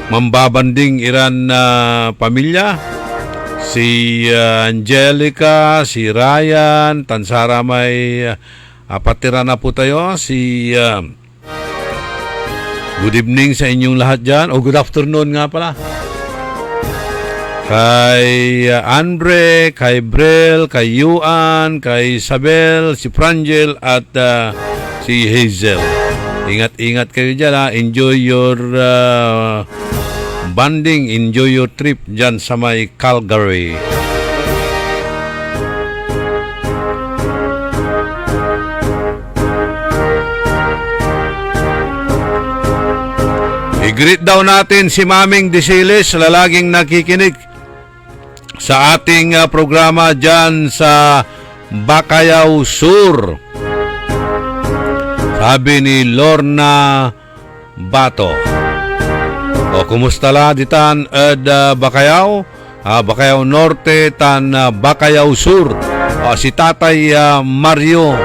mambabanding iran pamilya. Si Angelica, si Ryan, tansara may patira na po tayo. Si good evening sa inyong lahat dyan. Good afternoon nga pala. Kay Andre, kay Brel, kay Yuan, kay Isabel, si Frangel at si Hazel. Ingat-ingat kayo dyan, enjoy your bonding, enjoy your trip dyan sa may Calgary. I-greet daw natin si Maming Disilis, lalaging nakikinig sa ating programa dyan sa Bacayao Sur. Sabi ni Lorna Bato. Kumusta la ditan ed Bacayao? Bacayao Norte tan Bacayao Sur. Si Tatay Mario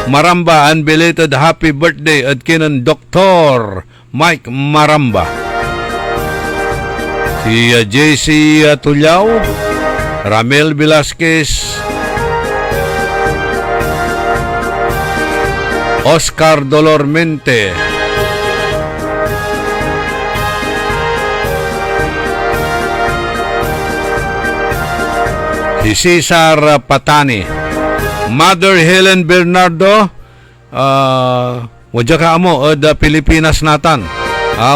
Maramba, unbelated happy birthday at kinan Dr. Mike Maramba. Si JC Tulyao, Ramel Velasquez, Oscar Dolormente, si Cesar Patani, Mother Helen Bernardo, wadya ka amo od Pilipinas natan.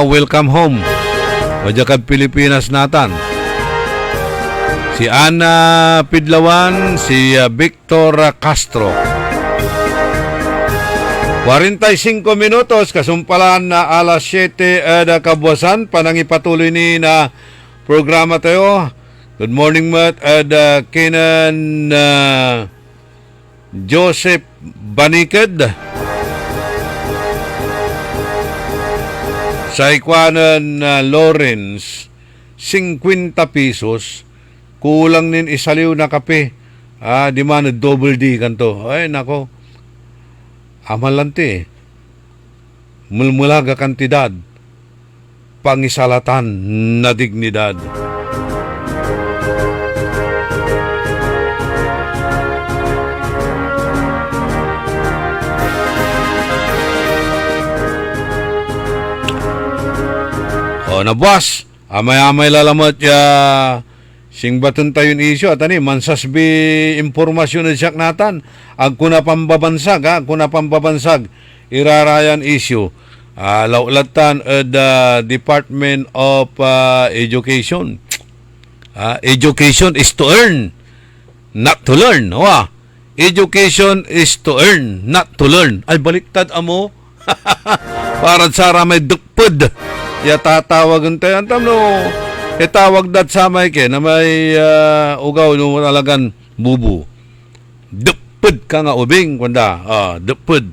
Welcome home. Wadya ka Pilipinas natan. Si Ana Pidlawan, si Victor Castro. 45 minutos, kasumpalan na alas 7 kabuwasan, panangipatuloy ni na programa tayo. Good morning, Matt, at kinan Joseph Baniked. Sa ikwanan Lawrence, 50 pesos, kulang nin isaliw na kape. Di man double D kanto. Ay, nako. Amalante, mulmulaga kantidad, pangisalatan na dignidad. O nabuas, amay-amay lalamat ya sing batun tayon isyo at ani mansasbi impormasyon na siyak natan ag kuna pambabansag irarayan isyo laulatan the Department of Education. Education is to earn, not to learn. Education is to earn, not to learn. Ay baliktad amo. Para sa ramay dukpud. Ya tatawagan tayo antam no. Itawag dat sa may ke na may ugaw no talagan bubu. Dukpud ka nga ubing kuanda. Dukpud.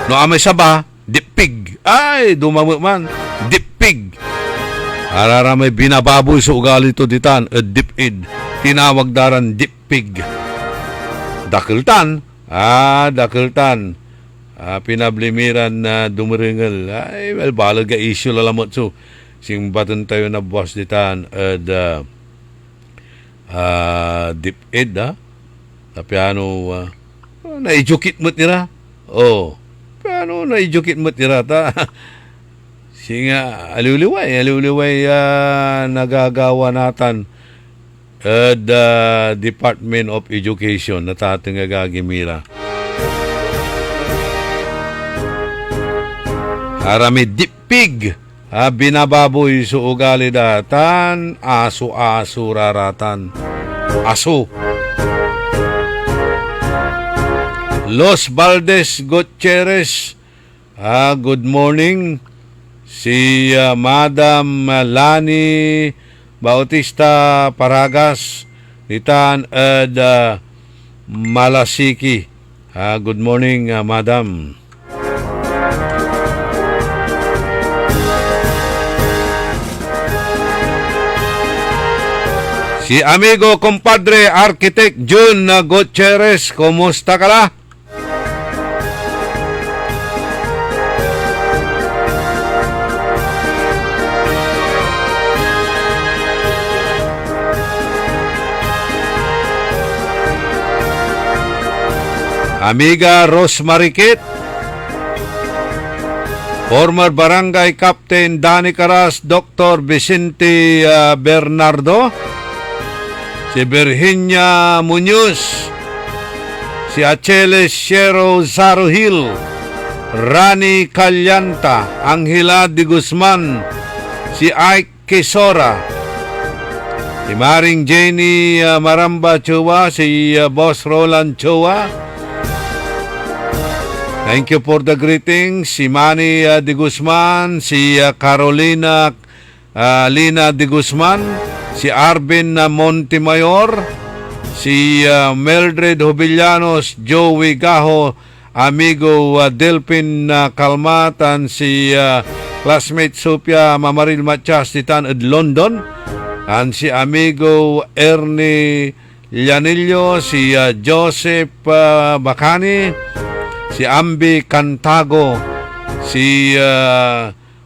No amay saba, dipig. Ay dumamo man, dipig. Arara may binababoy sa ugali to ditan, dipid. Tinawag daran dipig. Dakiltan. Dakiltan. Pinablimiran na dumiringal. Ay, well, balag ka issue lalamot. So, sing baton tayo na boss ditan dip-ed, Tapi ano, na-educate mo't nila. Paano na-educate mo't nila, Singa, aliwliway nagagawa natin the Department of Education na tating agagimira. Arami dipig, binababoy sa ugali datan, aso-aso raratan. Aso. Los Valdez Gutierrez, good morning. Si Madam Lani Bautista Paragas, Nitan Malasiki. Good morning, Madam. Si amigo, compadre, Architect Jun Gutierrez, kumusta ka la? Amiga Rosemary Kit, former Barangay Captain Danny Caras, Dr. Vicente Bernardo, si Virginia Muñoz, si Acheles Shero Zaruhil, Rani Calyanta, Angela de Guzman, si Ike Quezora, si Maring Jenny Maramba Chua, si Boss Roland Chua. Thank you for the greetings. Si Manny de Guzman, si Carolina Lina de Guzman, si Arvin Montemayor, si Mildred Hobillanos, Joey Gajo, amigo Delpin Kalmatan, si classmate Sophia Mamaril Machas titan at London, and si amigo Ernie Llanillo, si Joseph Bacani, si Ambi Cantago, si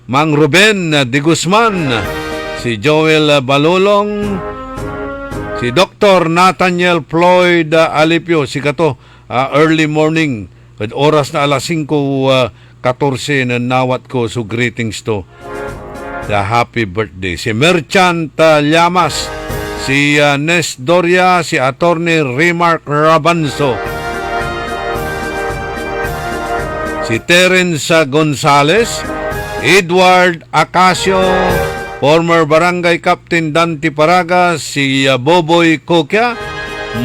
Mang Ruben de Guzman, si Joel Balulong, si Dr. Nathaniel Floyd Alipio, si kato early morning at oras na alas 5:14 na nawat ko so greetings to the happy birthday. Si Merchant Llamas, si Nes Doria, si Attorney Remark Rabanzo, si Terence Gonzales, Edward Acacio, former Barangay Captain Dante Paragas, si Boboy Kokya,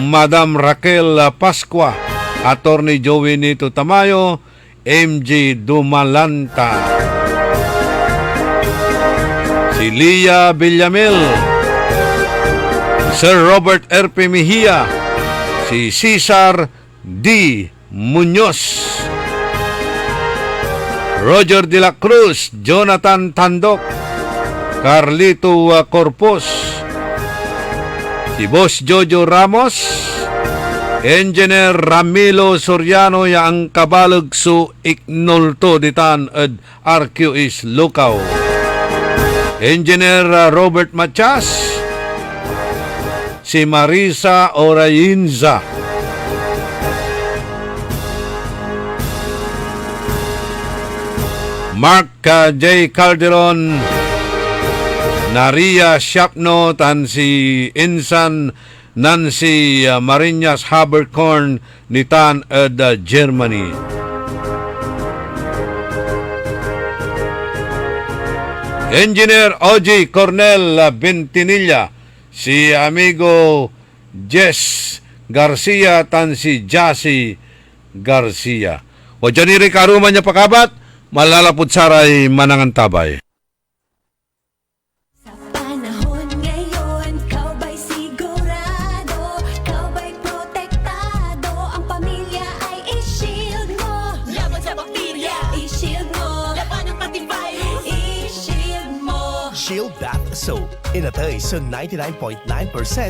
Madam Raquel Pascua, Attorney Joey Nito Tamayo, MJ Dumalanta, si Lia Villamil, Sir Robert R.P. Mejia, si Cesar D. Muñoz, Roger de la Cruz, Jonathan Tandok, Carlito Corpus, si Boss Jojo Ramos, Engineer Ramilo Soriano yang kabalog su iknulto ditan ed RQS Lukaw. Engineer Robert Machas, si Marisa Orayinza. Mark J. Calderon, Naria Shapno, tan si Insan Nancy Marinas Haberkorn nitan ed Germany. Engineer OG Cornel Bentinilla, si amigo Jess Garcia tan si Jassy Garcia. O dyan iri karuman niya pakabat, malalapod saray manangan tabay. Panahon ngayon, kau ba'y sigurado? Kau ba'y protektado? Ang pamilya ay i-shield mo. Laban sa bakterya, i-shield mo. Laban ng pati virus, i-shield mo. Shield Bath Soap. Inatay sa 99.9%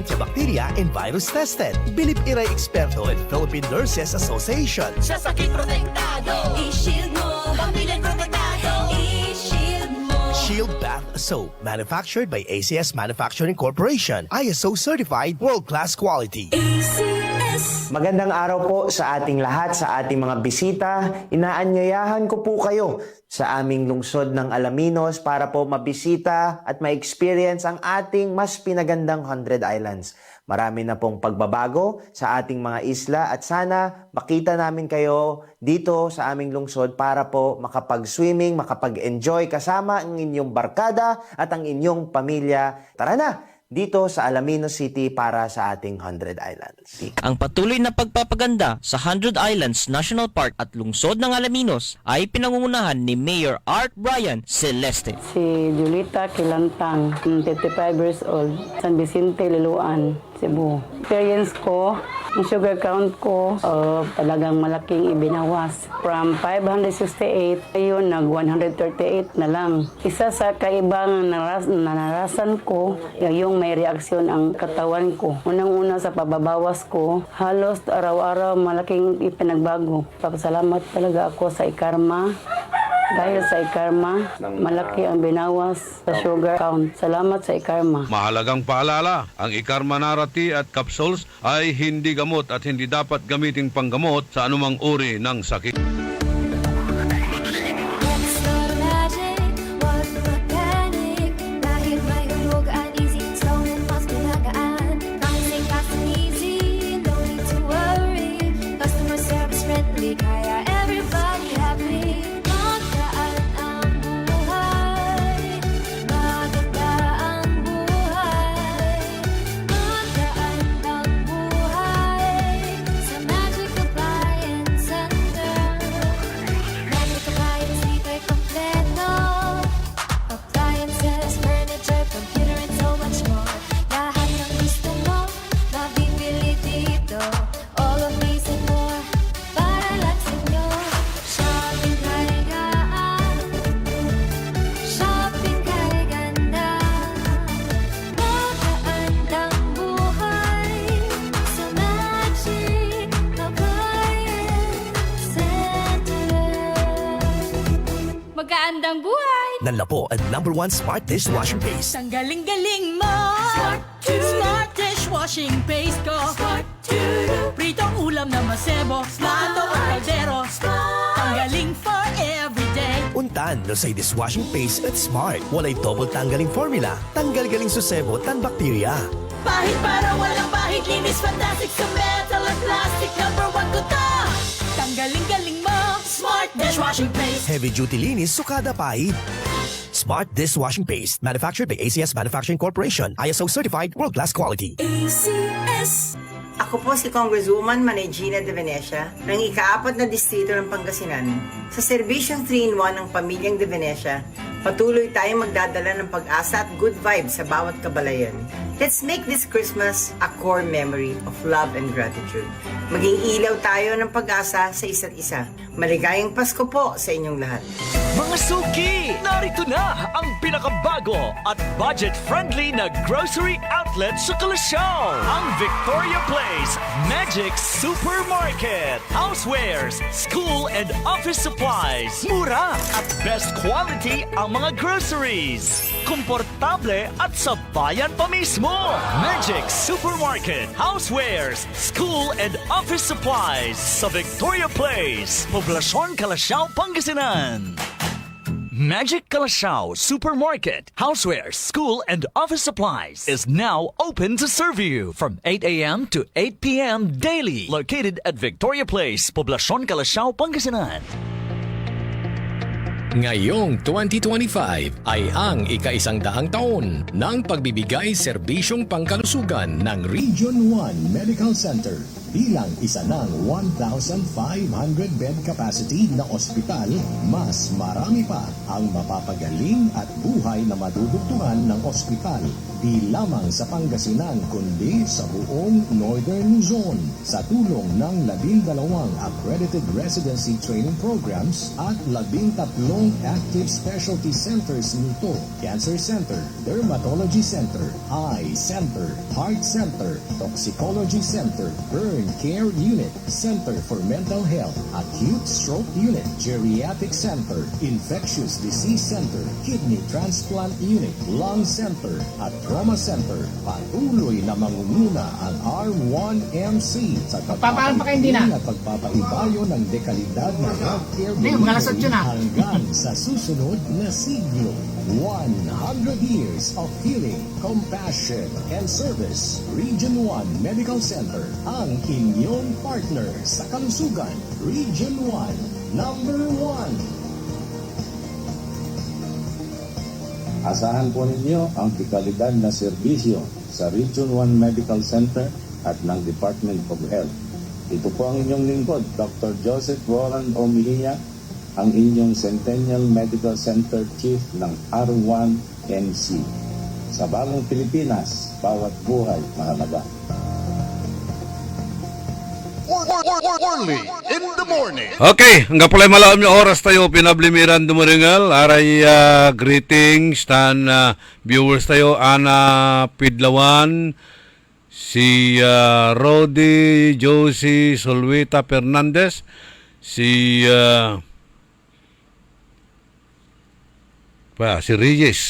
sa bakterya and virus tested. Bilip iray eksperto at Philippine Nurses Association. Sa sakit protektado, i-shield mo. Pamilya protektado, i-shield mo. Shield Bath Soap. Manufactured by ACS Manufacturing Corporation. ISO certified world-class quality. Magandang araw po sa ating lahat, sa ating mga bisita. Inaanyayahan ko po kayo sa aming lungsod ng Alaminos para po mabisita at ma-experience ang ating mas pinagandang 100 Islands. Marami na pong pagbabago sa ating mga isla at sana makita namin kayo dito sa aming lungsod para po makapag-swimming, makapag-enjoy kasama ang inyong barkada at ang inyong pamilya. Tara na! Dito sa Alaminos City para sa ating 100 Islands. Ang patuloy na pagpapaganda sa 100 Islands National Park at lungsod ng Alaminos ay pinangungunahan ni Mayor Art Brian Celeste. Si Julita Kilantang, 55 years old, San Vicente, Liloan, Cebu. Experience ko, yung sugar count ko, talagang malaking ibinawas. From 568, ayun, nag-138 na lang. Isa sa kaibang naranasan ko, yung may reaksyon ang katawan ko. Unang-una sa pababawas ko, halos araw-araw malaking ipinagbago. Papasalamat talaga ako sa Ikarma. Dahil sa Ikarma, malaki ang binawas sa sugar count. Salamat sa Ikarma. Mahalagang paalala, ang Ikarma Narati at capsules ay hindi gamot at hindi dapat gamiting panggamot sa anumang uri ng sakit. Magkaandang buhay! Nanlapo ang #1 Smart Dishwashing Paste. Ang galing-galing mo! Smart dishwashing paste ko! Pritong ulam na masebo, plato at kaldero. Ang galing for everyday. Untan no say dishwashing paste at Smart. Walay double tanggaling formula. Tanggal-galing susebo tan bakterya. Pahit para walang pahit, linis fantastic sa metal at plastic. #1 ko to! Ang galing-galing mo! Smart dishwashing paste. Heavy duty linis sukada pahit. Smart Dishwashing Paste. Manufactured by ACS Manufacturing Corporation. ISO certified world-class quality. ACS. Ako po si Congresswoman Manay Gina De Venecia ng ika-4 na distrito ng Pangasinan. Sa serbisyong 3-in-1 ng Pamilyang De Venecia, patuloy tayong magdadala ng pag-asa at good vibes sa bawat kabalayan. Let's make this Christmas a core memory of love and gratitude. Maging ilaw tayo ng pag-asa sa isa't isa. Maligayang Pasko po sa inyong lahat. Mga Mga suki, narito na ang pinakabago at budget-friendly na grocery outlet sa Kalasyaw. Ang Victoria Place Magic Supermarket. Housewares, school and office supplies. Mura at best quality ang mga groceries. Komportable at sa bayan pa mismo. Magic Supermarket. Housewares, school and office supplies sa Victoria Place, Poblacion, Kalasyaw, Pangasinan. Magic Kalasyaw Supermarket, Housewares, School and Office Supplies is now open to serve you from 8 a.m. to 8 p.m. daily. Located at Victoria Place, Poblacion, Kalasyaw, Pangasinan. Ngayong 2025 ay ang ika-100 taon ng pagbibigay serbisyong pangkalusugan ng Region 1 Medical Center bilang isa ng 1,500 bed capacity na ospital, mas marami pa ang mapapagaling at buhay na madudugtungan ng ospital di lamang sa Pangasinan kundi sa buong Northern Luzon sa tulong ng 12 accredited residency training programs at 13 active specialty centers nito: Cancer Center, Dermatology Center, Eye Center, Heart Center, Toxicology Center, Burn Care Unit, Center for Mental Health, Acute Stroke Unit, Geriatric Center, Infectious Disease Center, Kidney Transplant Unit, Lung Center, at Trauma Center. Patuloy na mangunguna ang R1MC sa pagpapaigting at pagpapaibayo ng dekalidad ng healthcare delivery hanggang sa susunod na siglo. 100 years of healing, compassion, and service. Region 1 Medical Center, ang inyong partner sa kalusugan. Region 1, number 1. Asahan po ninyo ang dekalidad na serbisyo sa Region 1 Medical Center at ng Department of Health. Ito po ang inyong lingkod, Dr. Joseph Roland Omihia, ang inyong Centennial Medical Center Chief ng R1MC. Sa bagong Pilipinas, bawat buhay mahalaga. Early in the morning. Okay, hanggang pala malaom yung oras tayo, pinablimiran dumuringal. Aray greetings, tan viewers tayo, Ana Pidlawan, si Rodi, Josie, Solwita Fernandez, si si Reyes.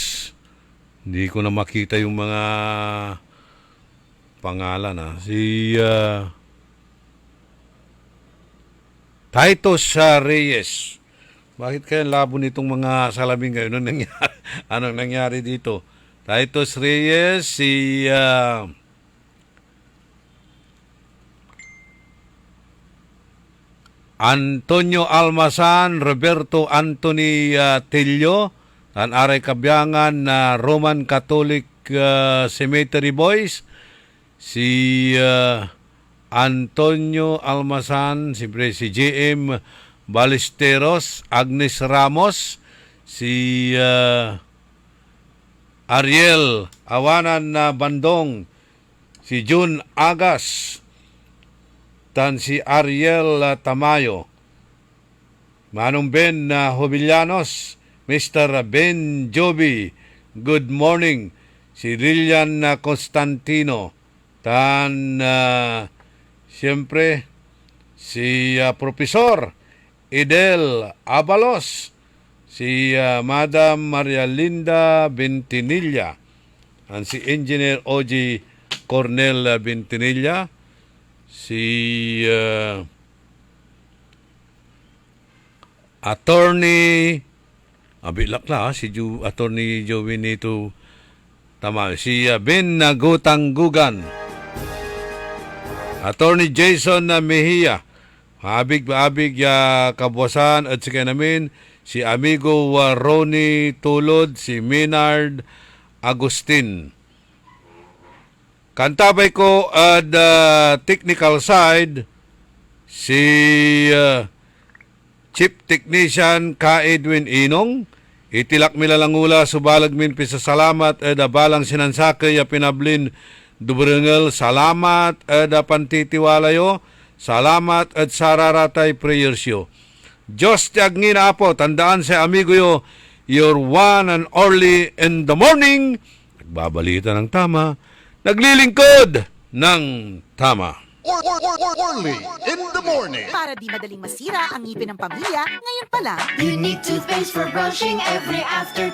Hindi ko na makita yung mga pangalan. Si Titus Reyes. Bakit kaya labo nitong mga salamin ngayon? Anong nangyari dito? Titus Reyes, si Antonio Almasan, Roberto Anthony Tillo, ang aray kabyangan na Roman Catholic Cemetery Boys, si Antonio Almasan, siyempre si JM Ballesteros, Agnes Ramos, si Ariel Awanan na Bandong, si June Agas, tan si Ariel Tamayo, Manong Ben Hobillanos, Mr. Ben Joby, good morning. Si Lilian Constantino, tan siyempre si Profesor Idel Abalos, si Madam Maria Linda Bentinilla, and si Engineer Oji Cornel Bentinilla, si Attorney abilak na si Attorney Joey nito tama, si Ben Gutanggugan, Attorney Jason Mejia, habig kabuasan at si namin si amigo Ronnie Tulod, si Minard Agustin. Kantabay ko at technical side si Chief Technician Ka Edwin Inong, itilak milalangula subalag min pisasalamat at balang sinansakay ya pinablin dubrengel, salamat at pantitiwalayo, salamat at sararatay prayersyo. Diyos ti agngina Apo, tandaan sa amigo yo, your one and only in the morning, nagbabalita ng tama, naglilingkod ng tama. Orly in the morning. Para di madaling masira ang ngipin ng pamilya, ngayon pa lang. You need toothpaste for brushing every after